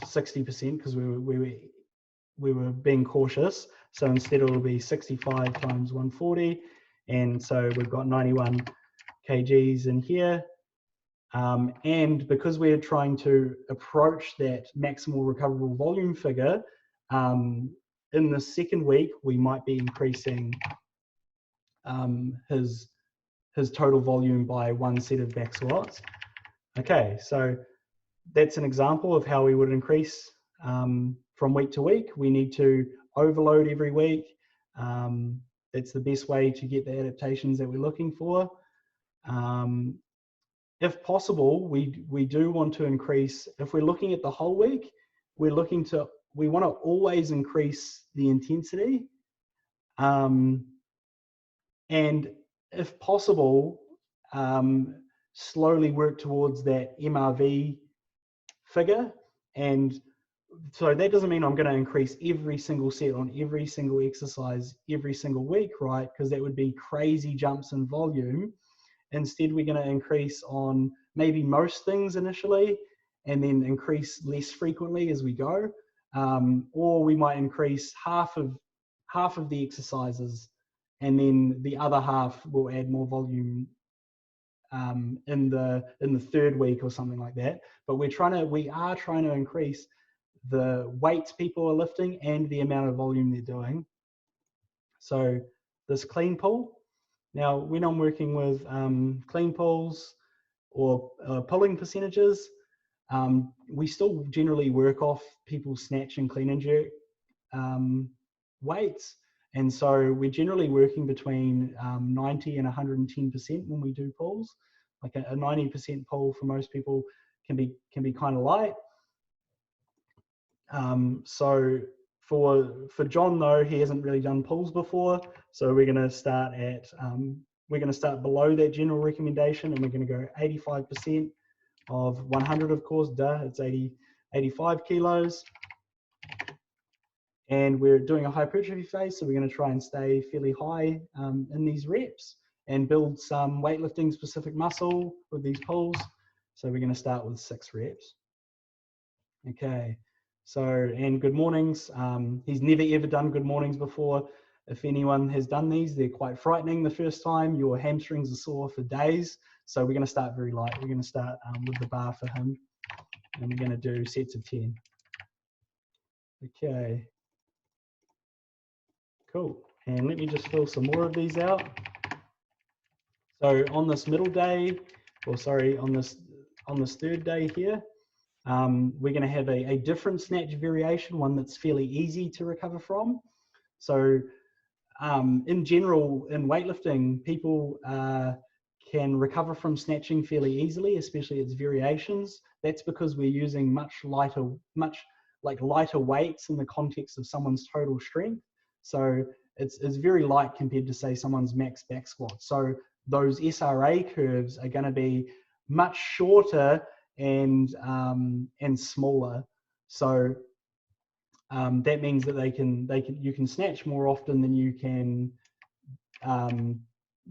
60%, because we were being cautious. So instead it'll be 65 times 140, and so we've got 91 kgs in here. And because we're trying to approach that maximal recoverable volume figure, in the second week, we might be increasing his total volume by 1 set of back squats. Okay, so that's an example of how we would increase from week to week. We need to overload every week. That's the best way to get the adaptations that we're looking for. If possible, we do want to increase, if we're looking at the whole week, we want to always increase the intensity. And if possible, slowly work towards that MRV figure. And so that doesn't mean I'm going to increase every single set on every single exercise every single week, right? Because that would be crazy jumps in volume. Instead, we're going to increase on maybe most things initially and then increase less frequently as we go. Or we might increase half of the exercises and then the other half will add more volume in the third week or something like that. But we are trying to increase the weights people are lifting and the amount of volume they're doing. So this clean pull. Now, when I'm working with clean pulls or pulling percentages, we still generally work off people's snatch and clean and jerk weights. And so we're generally working between 90 and 110% when we do pulls. Like a 90% pull for most people can be kind of light. So for John though, he hasn't really done pulls before, so we're going to start at below that general recommendation, and we're going to go 85% of 100. Of course, it's 85 kilos, and we're doing a hypertrophy phase, so we're going to try and stay fairly high in these reps and build some weightlifting specific muscle with these pulls. So we're going to start with 6 reps. Okay. So, and good mornings. He's never ever done good mornings before. If anyone has done these, they're quite frightening the first time. Your hamstrings are sore for days. So we're going to start very light. We're going to start with the bar for him, and we're going to do sets of 10. Okay. Cool. And let me just fill some more of these out. So on this middle day, or sorry, on this third day here, we're going to have a different snatch variation, one that's fairly easy to recover from. So in general, in weightlifting, people can recover from snatching fairly easily, especially its variations. That's because we're using much lighter weights in the context of someone's total strength. So it's very light compared to, say, someone's max back squat. So those SRA curves are going to be much shorter and smaller. So that means that you can snatch more often than you can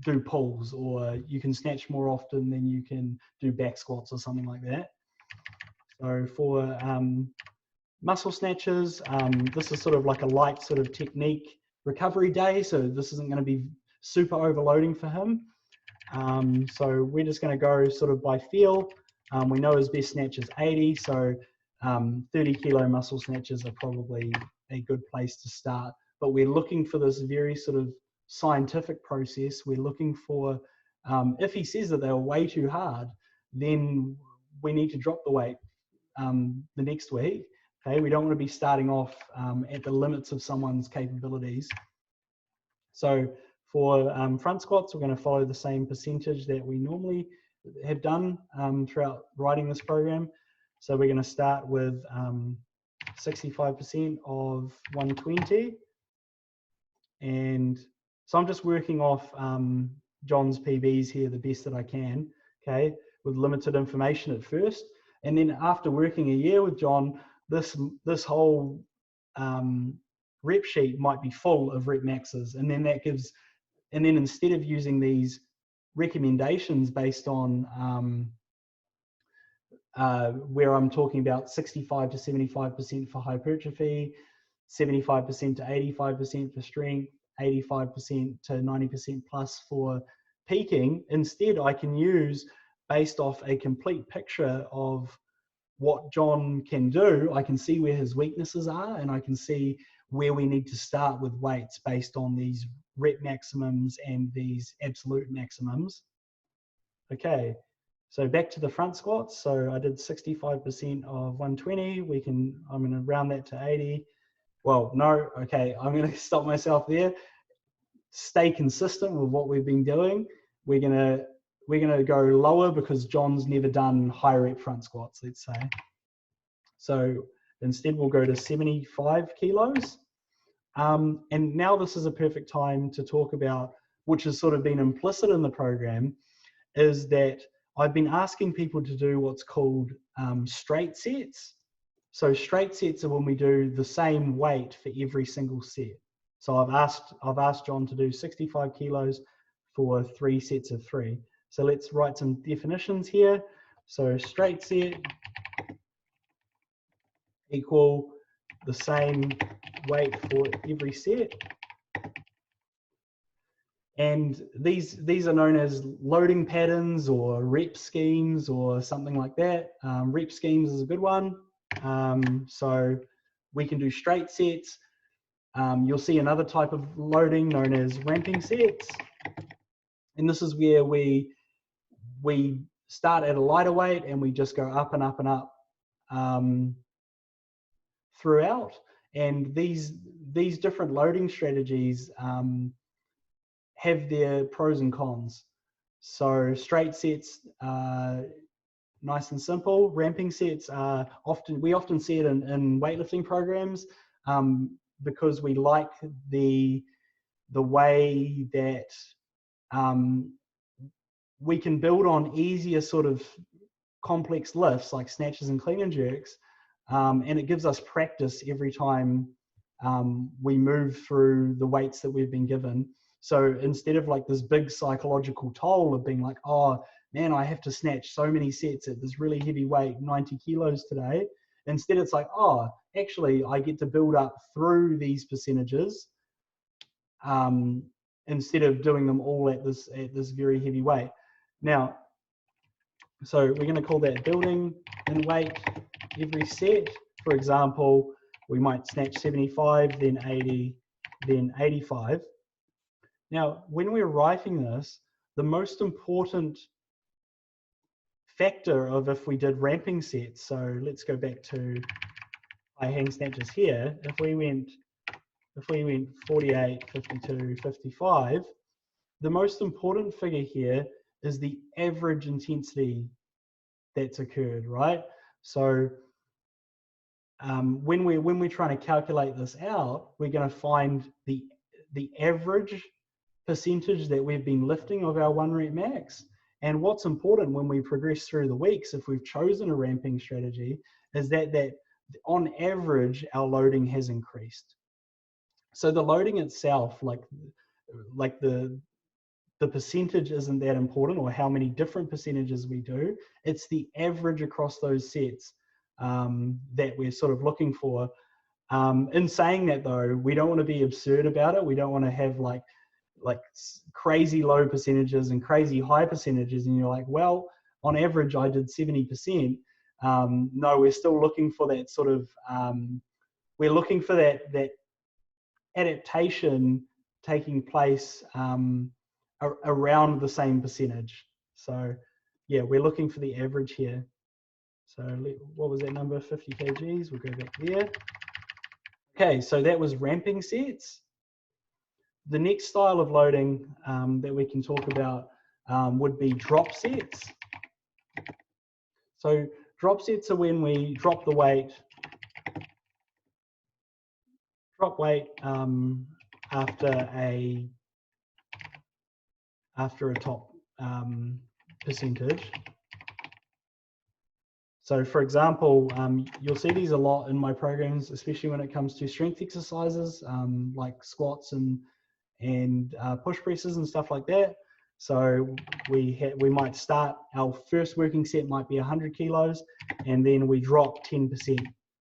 do pulls, or you can snatch more often than you can do back squats or something like that. So for muscle snatches, this is sort of like a light sort of technique recovery day. So this isn't going to be super overloading for him. So we're just going to go sort of by feel. We know his best snatch is 80, so 30 kilo muscle snatches are probably a good place to start. But we're looking for this very sort of scientific process. We're looking for, if he says that they're way too hard, then we need to drop the weight the next week. Okay, we don't want to be starting off at the limits of someone's capabilities. So for front squats, we're going to follow the same percentage that we normally have done throughout writing this program. So we're going to start with 65% of 120. And so I'm just working off John's PBs here the best that I can, okay, with limited information at first. And then after working a year with John, this whole rep sheet might be full of rep maxes. And then instead of using these recommendations based on where I'm talking about 65 to 75% for hypertrophy, 75% to 85% for strength, 85% to 90% plus for peaking, instead I can use, based off a complete picture of what John can do, I can see where his weaknesses are, and I can see where we need to start with weights based on these rep maximums and these absolute maximums. Okay, So back to the front squats. So I did 65% of 120. I'm going to round that to 80. Well, no, okay, I'm going to stop myself there. Stay consistent with what we've been doing. We're going to go lower because John's never done high rep front squats, let's say. So instead we'll go to 75 kilos. And now this is a perfect time to talk about, which has sort of been implicit in the program, is that I've been asking people to do what's called straight sets. So straight sets are when we do the same weight for every single set. So I've asked John to do 65 kilos for 3 sets of 3. So let's write some definitions here. So straight set equal the same weight for every set. And these are known as loading patterns or rep schemes or something like that. Rep schemes is a good one. So we can do straight sets. You'll see another type of loading known as ramping sets. And this is where we start at a lighter weight and we just go up and up and up throughout. And these different loading strategies have their pros and cons. So straight sets are nice and simple. Ramping sets are we often see it in weightlifting programs because we like the way that we can build on easier sort of complex lifts like snatches and clean and jerks, and it gives us practice every time we move through the weights that we've been given. So instead of like this big psychological toll of being like, oh man, I have to snatch so many sets at this really heavy weight, 90 kilos today. Instead, it's like, oh, actually, I get to build up through these percentages instead of doing them all at this very heavy weight. Now, so we're going to call that building in weight every set. For example, we might snatch 75, then 80, then 85. Now, when we're writing this, the most important factor of if we did ramping sets, so let's go back to high hang snatches here. If we went 48, 52, 55, the most important figure here is the average intensity that's occurred, right? So when we're trying to calculate this out, we're going to find the average percentage that we've been lifting of our 1 rep max. And what's important when we progress through the weeks, if we've chosen a ramping strategy, is that on average our loading has increased. So the loading itself, like the percentage isn't that important, or how many different percentages we do. It's the average across those sets that we're sort of looking for. In saying that though, we don't want to be absurd about it. We don't want to have like crazy low percentages and crazy high percentages and you're like, well, on average I did 70%. No, we're still looking for that sort of we're looking for that adaptation taking place around the same percentage. So yeah, we're looking for the average here. So what was that number? 50 kgs. We'll go back there. Okay, so that was ramping sets. The next style of loading that we can talk about would be drop sets. So drop sets are when we drop the weight, after a top percentage. So for example, you'll see these a lot in my programs, especially when it comes to strength exercises like squats and push presses and stuff like that. So we might start, our first working set might be 100 kilos, and then we drop 10%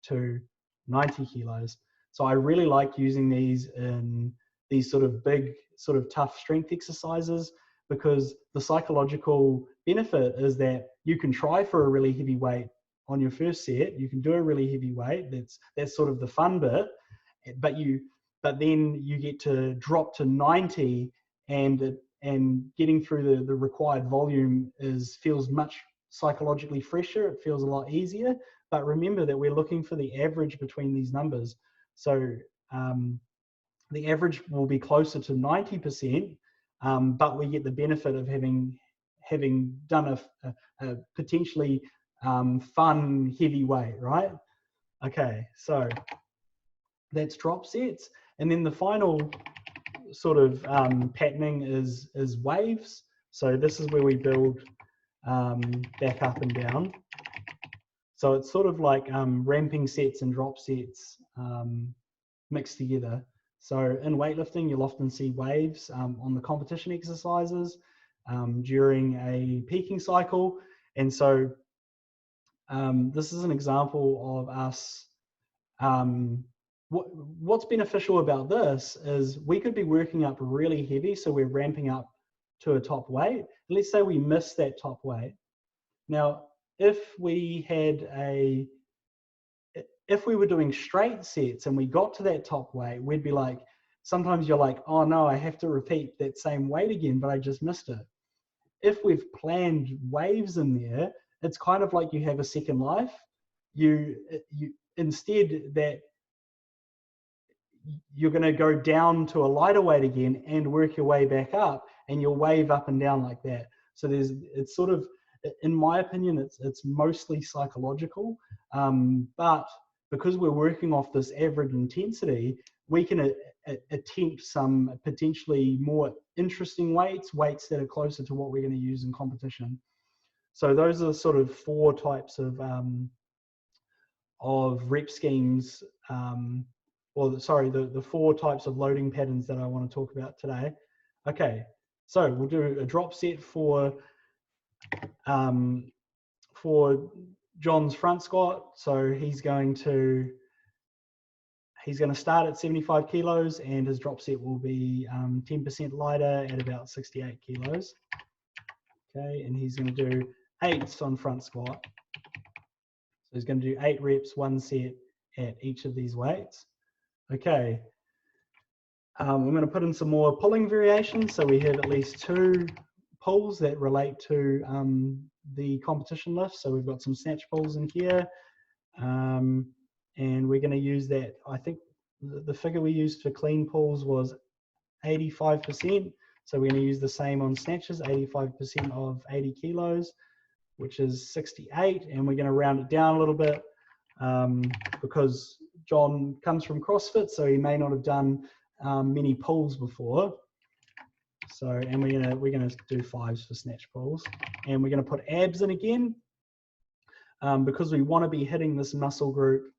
to 90 kilos. So I really like using these in these sort of big, sort of tough strength exercises, because the psychological benefit is that you can try for a really heavy weight on your first set. You can do a really heavy weight. That's sort of the fun bit, but then you get to drop to 90 and and getting through the required volume feels much psychologically fresher. It feels a lot easier. But remember that we're looking for the average between these numbers. So the average will be closer to 90%, but we get the benefit of having done a potentially fun heavy weight, right? Okay, so that's drop sets. And then the final sort of patterning is waves. So this is where we build back up and down. So it's sort of like ramping sets and drop sets mixed together. So in weightlifting, you'll often see waves on the competition exercises during a peaking cycle. And so this is an example of us. What's beneficial about this is we could be working up really heavy, so we're ramping up to a top weight. Let's say we miss that top weight. Now, if we were doing straight sets and we got to that top weight, we'd be like, sometimes you're like, oh no, I have to repeat that same weight again, but I just missed it. If we've planned waves in there, it's kind of like you have a second life. You instead that you're going to go down to a lighter weight again and work your way back up, and you'll wave up and down like that. So it's sort of, in my opinion, it's mostly psychological, but because we're working off this average intensity, we can attempt some potentially more interesting weights that are closer to what we're going to use in competition. So those are sort of four types of rep schemes, the four types of loading patterns that I want to talk about today. Okay, so we'll do a drop set for John's front squat. So he's going to start at 75 kilos, and his drop set will be 10% lighter at about 68 kilos. Okay, and he's going to do 8s on front squat. So he's going to do 8 reps, 1 set at each of these weights. Okay, I'm going to put in some more pulling variations. So we have at least 2 pulls that relate to the competition lift. So we've got some snatch pulls in here, and we're going to use that. I think the figure we used for clean pulls was 85%. So we're going to use the same on snatches, 85% of 80 kilos, which is 68. And we're going to round it down a little bit because John comes from CrossFit, so he may not have done many pulls before. So, and we're gonna do 5s for snatch pulls, and we're gonna put abs in again because we want to be hitting this muscle group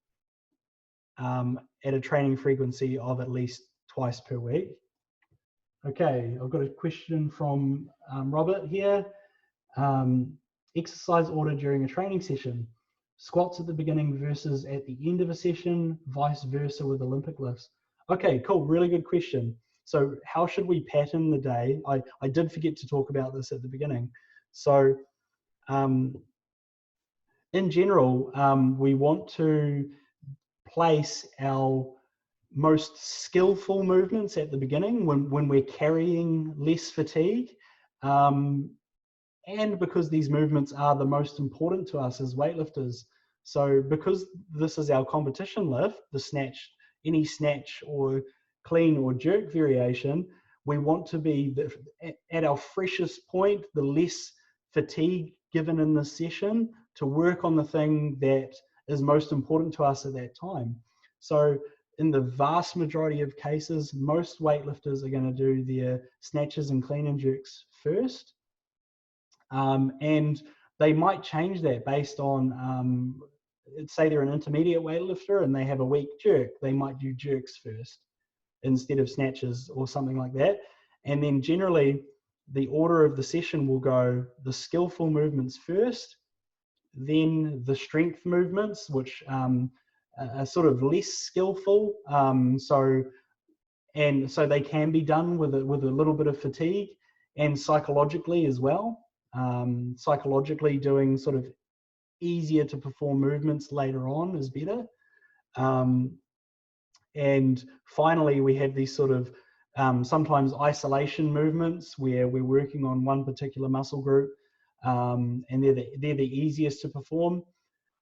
at a training frequency of at least twice per week. Okay, I've got a question from Robert here. Exercise order during a training session: squats at the beginning versus at the end of a session, vice versa with Olympic lifts. Okay, cool, really good question. So how should we pattern the day? I did forget to talk about this at the beginning. So in general, we want to place our most skillful movements at the beginning when we're carrying less fatigue. And because these movements are the most important to us as weightlifters. So because this is our competition lift, the snatch, any snatch or clean or jerk variation, we want to be at our freshest point, the less fatigue given in this session, to work on the thing that is most important to us at that time. So in the vast majority of cases, most weightlifters are going to do their snatches and clean and jerks first. And they might change that based on, say they're an intermediate weightlifter and they have a weak jerk, they might do jerks first instead of snatches or something like that. And then generally the order of the session will go the skillful movements first, then the strength movements, which are sort of less skillful. So they can be done with a little bit of fatigue, and psychologically as well. Psychologically doing sort of easier to perform movements later on is better. And finally, we have these sort of sometimes isolation movements where we're working on one particular muscle group, and they're the easiest to perform.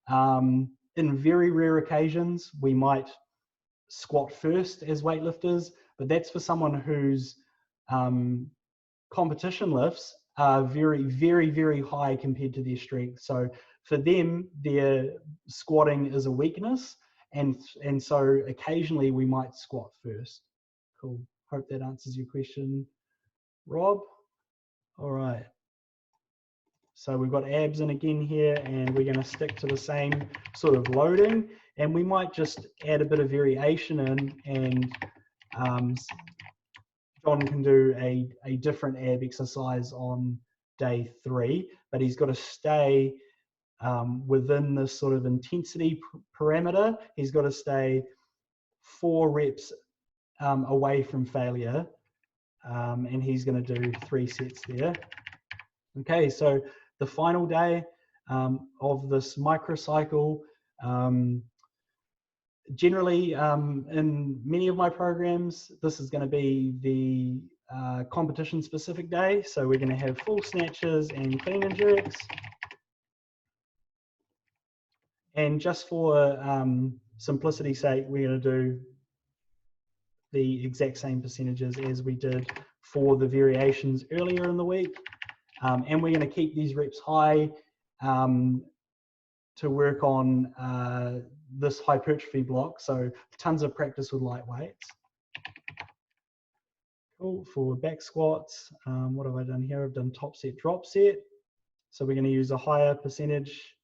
In very rare occasions, we might squat first as weightlifters, but that's for someone whose competition lifts are very, very, very high compared to their strength. So for them, their squatting is a weakness, and so occasionally we might squat first. Cool. Hope that answers your question, Rob. All right. So we've got abs in again here, and we're going to stick to the same sort of loading, and we might just add a bit of variation in, and John can do a different ab exercise on day 3, but he's got to stay within this sort of intensity parameter. He's got to stay 4 reps away from failure, and he's going to do 3 sets there. Okay, so the final day of this microcycle, generally in many of my programs, this is going to be the competition specific day. So we're going to have full snatches and clean and jerks. And just for simplicity's sake, we're going to do the exact same percentages as we did for the variations earlier in the week. And we're going to keep these reps high to work on this hypertrophy block. So tons of practice with light weights. Cool. For back squats, what have I done here? I've done top set, drop set. So we're going to use a higher percentage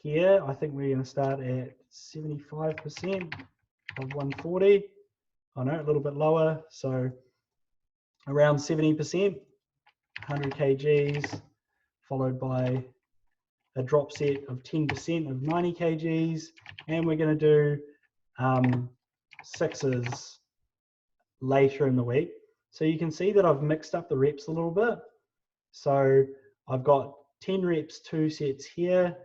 here. I think we're going to start at 75% of 140. I know, a little bit lower. So around 70%, 100 kgs, followed by a drop set of 10% of 90 kgs, and we're going to do 6s later in the week. So you can see that I've mixed up the reps a little bit. So I've got 10 reps, 2 sets here.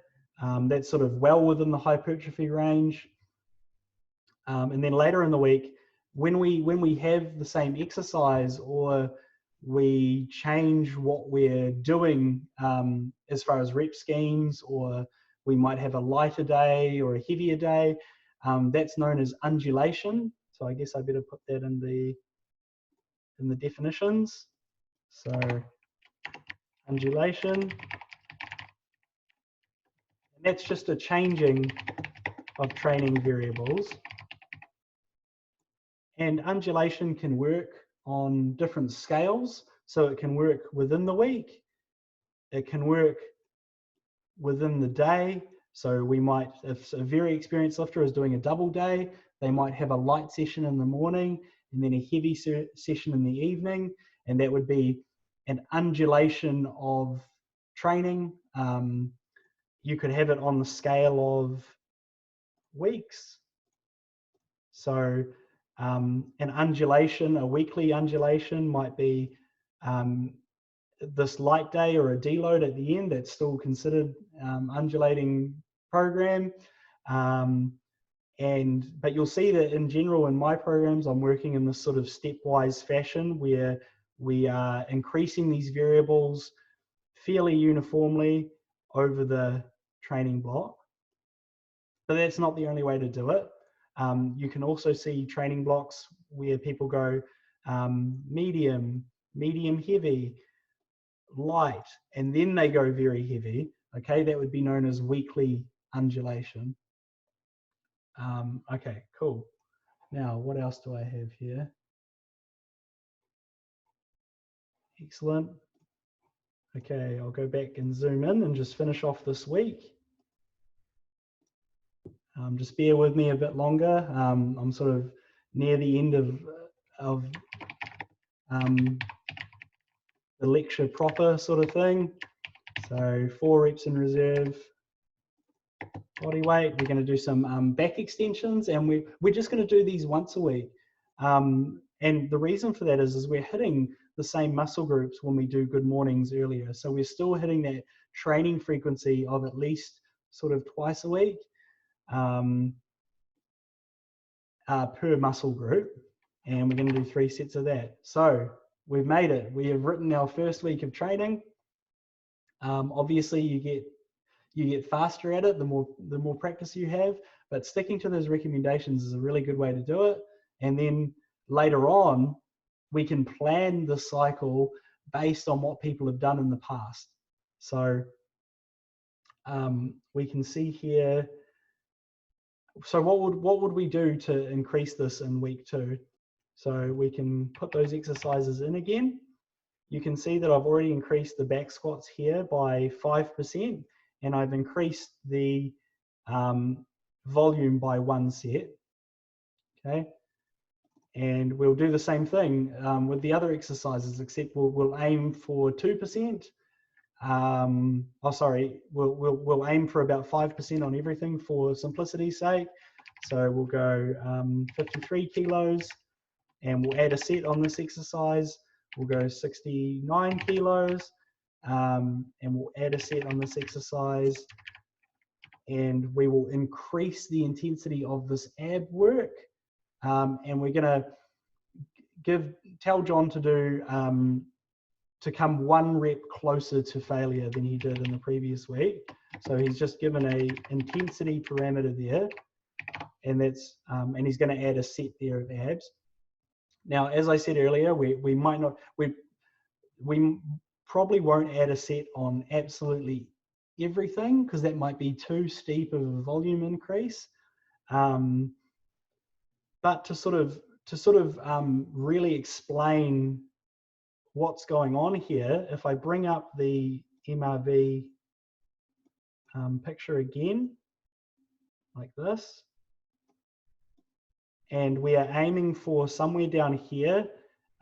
That's sort of well within the hypertrophy range. And then later in the week, when we have the same exercise, or we change what we're doing as far as rep schemes, or we might have a lighter day or a heavier day, that's known as undulation. So I guess I better put that in the definitions. So undulation, and that's just a changing of training variables. And undulation can work on different scales. So it can work within the week. It can work within the day. So we might, if a very experienced lifter is doing a double day, they might have a light session in the morning and then a heavy session in the evening. And that would be an undulation of training. You could have it on the scale of weeks. So an undulation, a weekly undulation might be this light day or a deload at the end. That's still considered undulating program. But you'll see that in general in my programs, I'm working in this sort of stepwise fashion where we are increasing these variables fairly uniformly over the training block. But that's not the only way to do it. You can also see training blocks where people go medium, medium heavy, light, and then they go very heavy. Okay, that would be known as weekly undulation. Okay, cool. Now, what else do I have here? Excellent. Okay, I'll go back and zoom in and just finish off this week. Just bear with me a bit longer. I'm sort of near the end of the lecture proper sort of thing. So 4 reps in reserve, body weight. We're going to do some back extensions, and we're just going to do these once a week. And the reason for that is we're hitting the same muscle groups when we do good mornings earlier. So we're still hitting that training frequency of at least sort of twice a week per muscle group. and we're going to do 3 sets of that. So we've made it. We have written our first week of training. Obviously, you get faster at it the more practice you have, but sticking to those recommendations is a really good way to do it. And then later on, we can plan the cycle based on what people have done in the past. So we can see here. So what would we do to increase this in week 2? So we can put those exercises in again. You can see that I've already increased the back squats here by 5%, and I've increased the volume by 1 set. Okay, and we'll do the same thing with the other exercises, except we'll aim for 2%. Oh, sorry, we'll aim for about 5% on everything for simplicity's sake. So we'll go 53 kilos, and we'll add a set on this exercise. We'll go 69 kilos, and we'll add a set on this exercise, and we will increase the intensity of this ab work, and we're going to tell John to do to come 1 rep closer to failure than he did in the previous week. So he's just given a intensity parameter there, and that's and he's going to add a set there of abs. Now, as I said earlier, we might not, we probably won't add a set on absolutely everything, because that might be too steep of a volume increase. But to sort of really explain what's going on here, if I bring up the MRV picture again, like this, and we are aiming for somewhere down here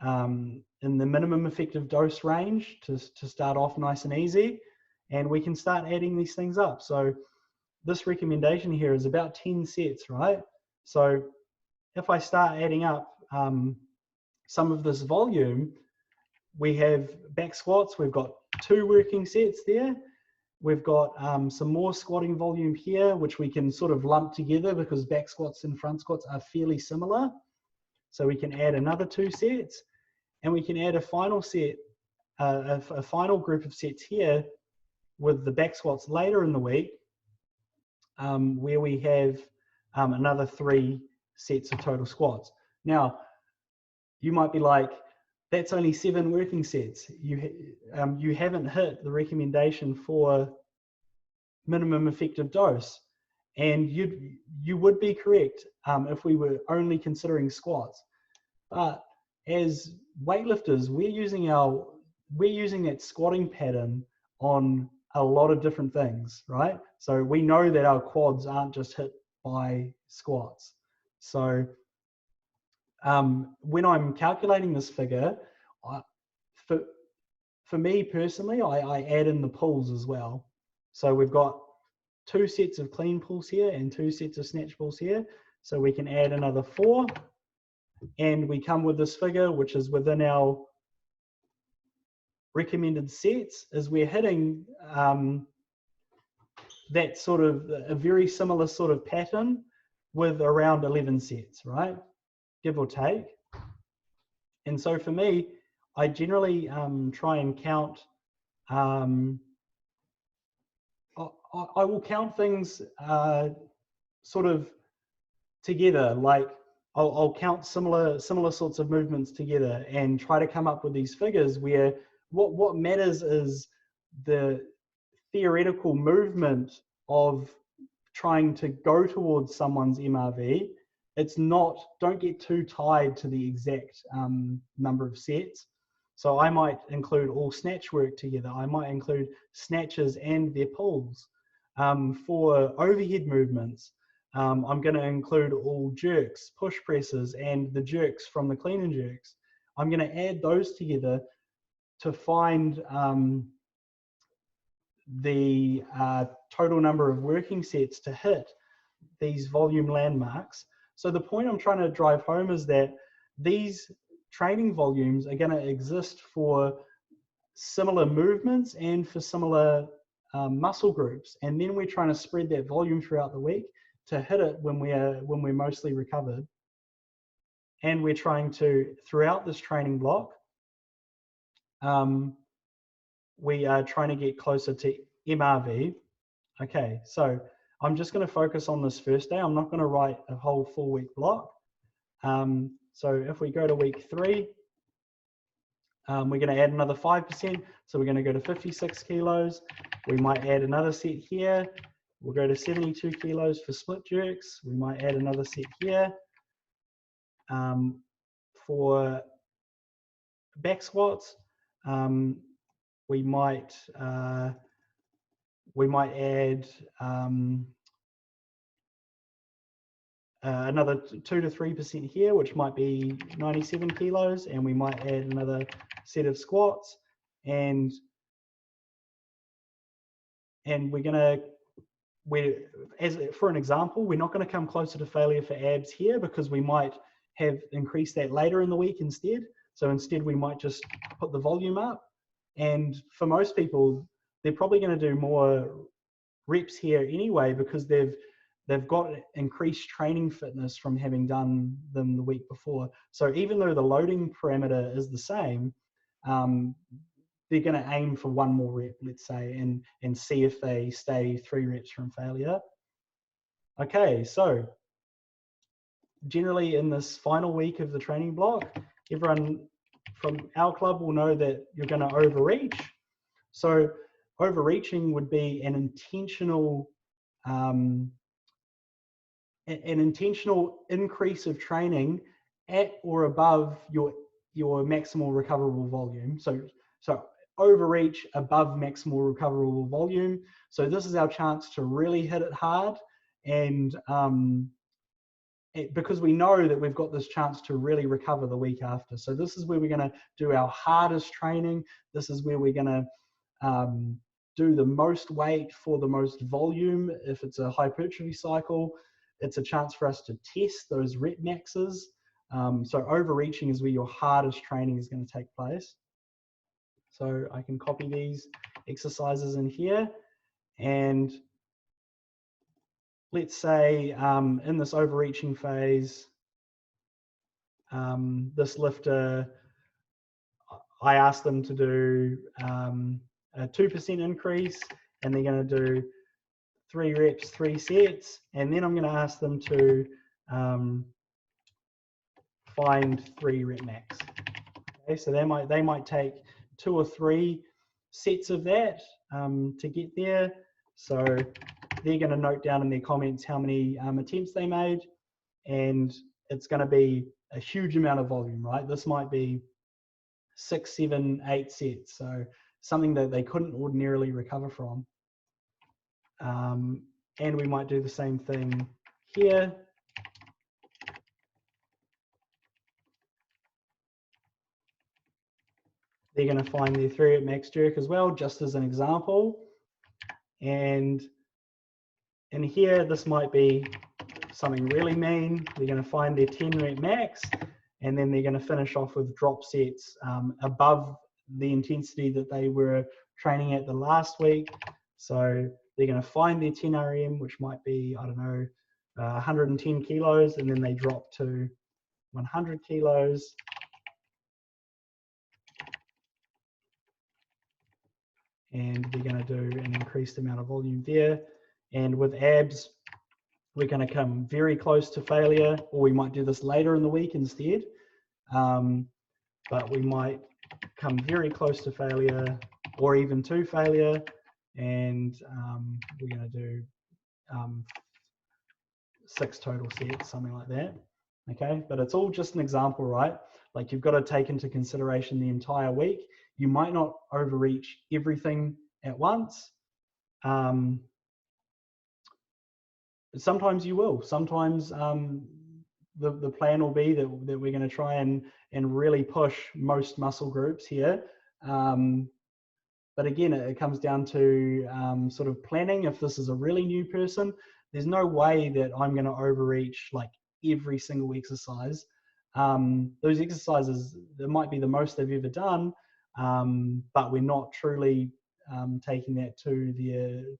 in the minimum effective dose range to start off nice and easy, and we can start adding these things up. So this recommendation here is about 10 sets, right? So if I start adding up some of this volume, we have back squats, we've got 2 working sets there. We've got some more squatting volume here, which we can sort of lump together because back squats and front squats are fairly similar. So we can add another 2 sets, and we can add a final set, a final group of sets here with the back squats later in the week, where we have another 3 sets of total squats. Now, you might be like, that's only 7 working sets. You haven't hit the recommendation for minimum effective dose. And you would be correct if we were only considering squats. But as weightlifters, we're using that squatting pattern on a lot of different things, right? So we know that our quads aren't just hit by squats. So when I'm calculating this figure, for me personally, I add in the pulls as well. So we've got 2 sets of clean pulls here and 2 sets of snatch pulls here. So we can add another 4, and we come with this figure, which is within our recommended sets, as we're hitting that sort of a very similar sort of pattern with around 11 sets, right? Give or take. And so for me, I generally try and count, I will count things sort of together, like I'll count similar sorts of movements together and try to come up with these figures where what matters is the theoretical movement of trying to go towards someone's MRV. It's not, don't get too tied to the exact number of sets. So I might include all snatch work together. I might include snatches and their pulls. For overhead movements, I'm going to include all jerks, push presses, and the jerks from the clean and jerks. I'm going to add those together to find the total number of working sets to hit these volume landmarks. So the point I'm trying to drive home is that these training volumes are going to exist for similar movements and for similar muscle groups, and then we're trying to spread that volume throughout the week to hit it when we're mostly recovered. and we're trying to, throughout this training block, we are trying to get closer to MRV. Okay, so I'm just going to focus on this first day. I'm not going to write a whole 4-week block. So if we go to week 3, we're going to add another 5%. So we're going to go to 56 kilos. We might add another set here. We'll go to 72 kilos for split jerks. We might add another set here. For back squats, we might add another 2 to 3% here, which might be 97 kilos, and we might add another set of squats, and for an example, we're not going to come closer to failure for abs here because we might have increased that later in the week instead. So instead we might just put the volume up, and for most people they're probably going to do more reps here anyway because they've got increased training fitness from having done them the week before. So even though the loading parameter is the same, they're going to aim for 1 more rep, let's say, and see if they stay 3 reps from failure. Okay, so generally in this final week of the training block, everyone from our club will know that you're going to overreach. So overreaching would be an intentional increase of training at or above your maximal recoverable volume. So overreach above maximal recoverable volume. So this is our chance to really hit it hard, and because we know that we've got this chance to really recover the week after. So this is where we're going to do our hardest training. This is where we're going to do the most weight for the most volume. If it's a hypertrophy cycle, it's a chance for us to test those rep maxes. So overreaching is where your hardest training is going to take place. So I can copy these exercises in here, and let's say in this overreaching phase, this lifter, I asked them to do a 2% increase, and they're going to do 3 reps, 3 sets, and then I'm going to ask them to find 3 rep max. Okay, so they might take 2 or 3 sets of that to get there. So they're going to note down in their comments how many attempts they made, and it's going to be a huge amount of volume, right? This might be 6, 7, 8 sets, so something that they couldn't ordinarily recover from. And we might do the same thing here. They're going to find their 3 rep max jerk as well, just as an example. And in here, this might be something really mean. They're going to find their 10 rep max, and then they're going to finish off with drop sets above the intensity that they were training at the last week. So they're going to find their 10 RM, which might be, I don't know, 110 kilos, and then they drop to 100 kilos. And they're going to do an increased amount of volume there. And with abs, we're going to come very close to failure, or we might do this later in the week instead. But we might come very close to failure, or even to failure, and we're going to do 6 total sets, something like that. Okay, but it's all just an example, right? Like, you've got to take into consideration the entire week. You might not overreach everything at once. Sometimes you will. Sometimes the plan will be that we're going to try and really push most muscle groups here. But again, it comes down to sort of planning. If this is a really new person, there's no way that I'm going to overreach like every single exercise. Those exercises, that might be the most they've ever done, but we're not truly taking that to the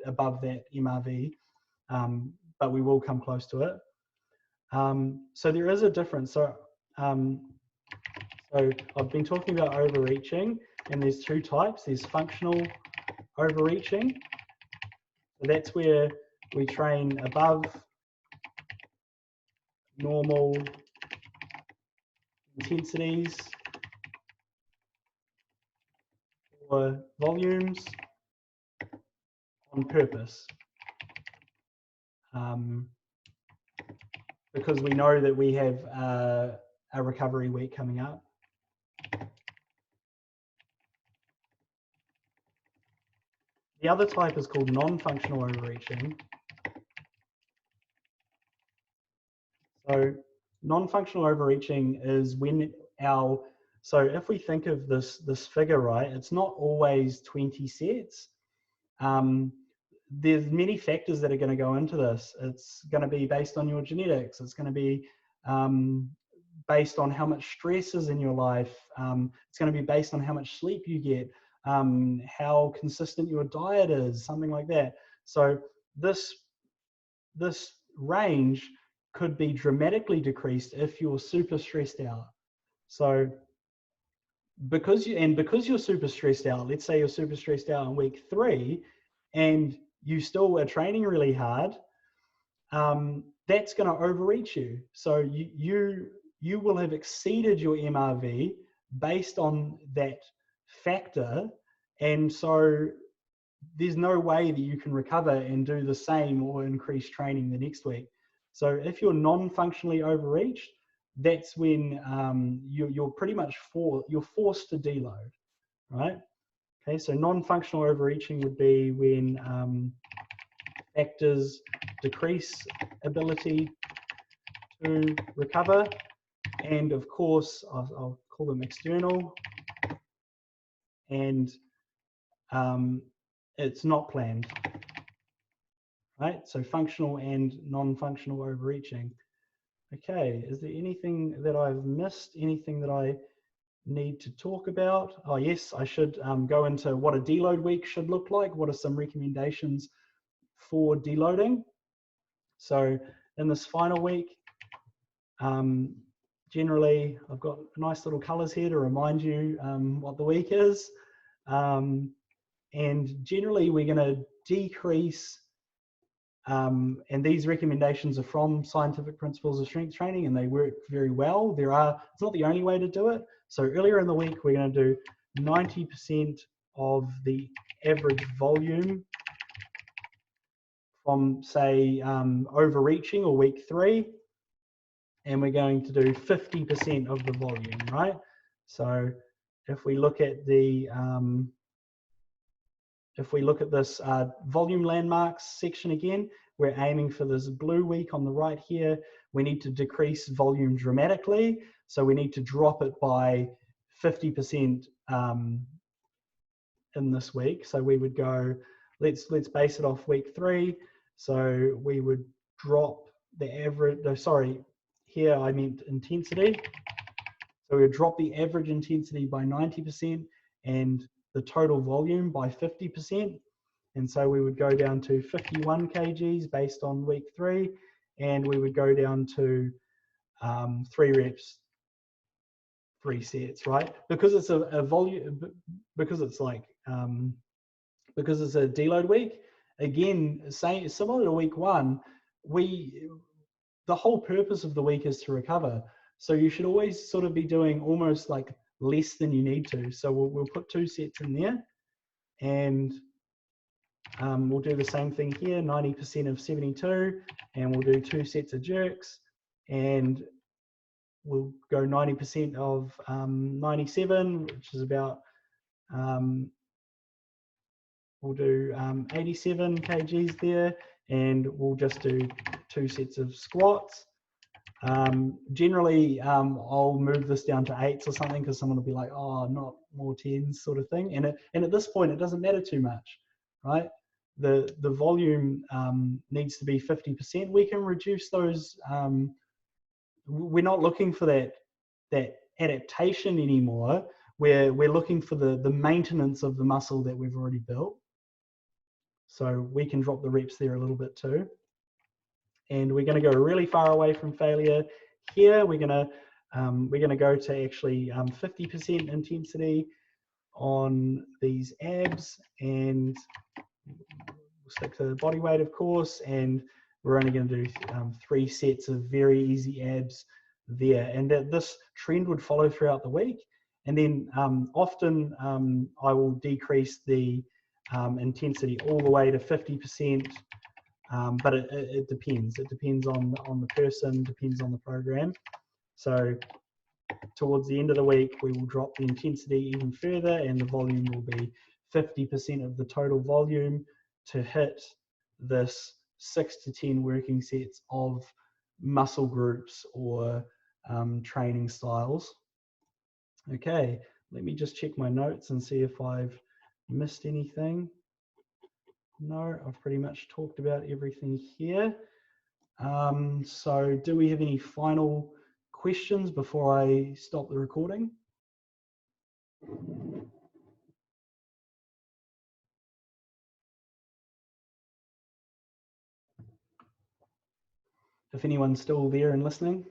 above that MRV, but we will come close to it. So there is a difference. So I've been talking about overreaching, and there's two types. There's functional overreaching. So that's where we train above normal intensities or volumes on purpose. Because we know that we have a recovery week coming up. The other type is called non-functional overreaching. So non-functional overreaching is when so if we think of this figure, right, it's not always 20 sets. There's many factors that are going to go into this. It's going to be based on your genetics. It's going to be based on how much stress is in your life. It's going to be based on how much sleep you get, how consistent your diet is, something like that. So this range could be dramatically decreased if you're super stressed out. So because you're super stressed out, let's say you're super stressed out in week 3 and you still are training really hard, that's going to overreach you. So you will have exceeded your MRV based on that factor, and so there's no way that you can recover and do the same or increase training the next week. So if you're non-functionally overreached, that's when you're pretty much forced to deload, right? Okay, so non-functional overreaching would be when factors decrease ability to recover, and of course I'll call them external, and it's not planned, right? So functional and non-functional overreaching. Okay, is there anything that I've missed? Anything that I need to talk about? Oh yes, I should go into what a deload week should look like. What are some recommendations for deloading? So in this final week, generally I've got nice little colors here to remind you what the week is. And generally we're going to decrease, and these recommendations are from Scientific Principles of Strength Training, and they work very well. It's not the only way to do it. So earlier in the week, we're going to do 90% of the average volume from, say, overreaching or week 3, and we're going to do 50% of the volume, right? So if we look at the this volume landmarks section again, we're aiming for this blue week on the right here. We need to decrease volume dramatically. So we need to drop it by 50% in this week. So we would go, let's base it off week 3. So we would drop the average, no, sorry, here I meant intensity. So we would drop the average intensity by 90% and the total volume by 50%. And so we would go down to 51 kgs based on week 3, and we would go down to 3 reps, 3 sets, right? Because it's a volume, because it's like, because it's a deload week, again, similar to week 1, the whole purpose of the week is to recover. So you should always sort of be doing almost like less than you need to. So we'll put 2 sets in there, and we'll do the same thing here, 90% of 72, and we'll do 2 sets of jerks, and we'll go 90% of 97, which is about, we'll do 87 kgs there, and we'll just do 2 sets of squats. Generally, I'll move this down to 8s or something, because someone will be like, oh, not more 10s sort of thing. And at this point, it doesn't matter too much, right? The volume needs to be 50%. We can reduce those. We're not looking for that adaptation anymore. We're looking for the maintenance of the muscle that we've already built. So we can drop the reps there a little bit too. and we're going to go really far away from failure. Here we're going to go to actually 50% intensity on these abs, and we'll stick to the body weight, of course, and we're only going to do 3 sets of very easy abs there, and that this trend would follow throughout the week. And then often I will decrease the intensity all the way to 50%, but it depends. It depends on the person, depends on the program. So towards the end of the week, we will drop the intensity even further, and the volume will be 50% of the total volume to hit this 6 to 10 working sets of muscle groups or training styles. Okay, let me just check my notes and see if I've missed anything. No, I've pretty much talked about everything here. So do we have any final questions before I stop the recording? If anyone's still there and listening.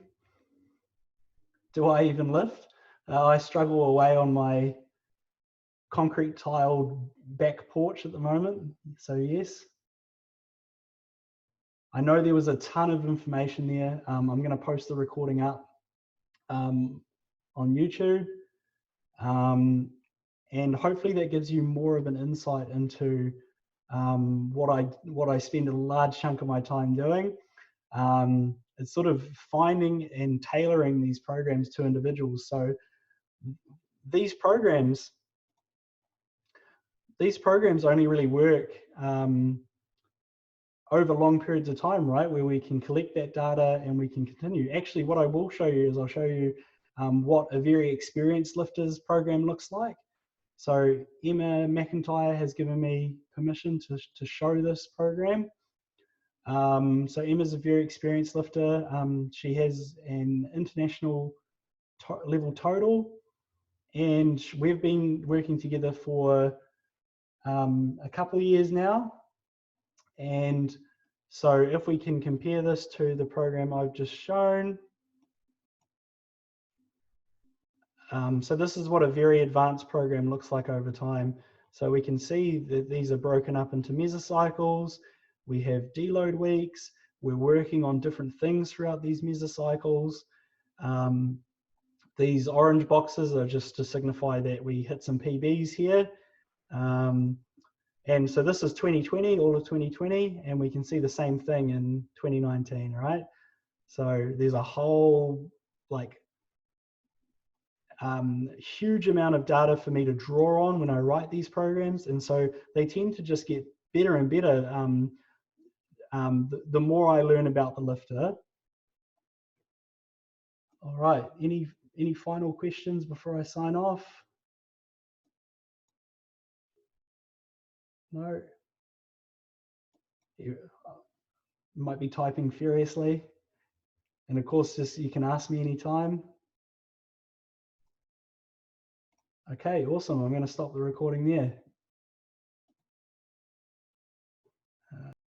Do I even lift? I struggle away on my concrete tiled back porch at the moment, so yes. I know there was a ton of information there. I'm going to post the recording up on YouTube, and hopefully that gives you more of an insight into what I spend a large chunk of my time doing. It's sort of finding and tailoring these programs to individuals. So these programs only really work over long periods of time, right? Where we can collect that data and we can continue. Actually, what I will show you is I'll show you what a very experienced lifter's program looks like. So Emma McIntyre has given me permission to show this program. So Emma's a very experienced lifter. She has an international level total, and we've been working together for a couple of years now. And so if we can compare this to the program I've just shown, so this is what a very advanced program looks like over time. So we can see that these are broken up into mesocycles. We have deload weeks. We're working on different things throughout these mesocycles. These orange boxes are just to signify that we hit some PBs here. And so this is 2020, all of 2020, and we can see the same thing in 2019, right? So there's a whole huge amount of data for me to draw on when I write these programs, and so they tend to just get better and better the more I learn about the lifter. All right, any final questions before I sign off? No? You might be typing furiously. And of course, just you can ask me anytime. Okay, awesome. I'm going to stop the recording there.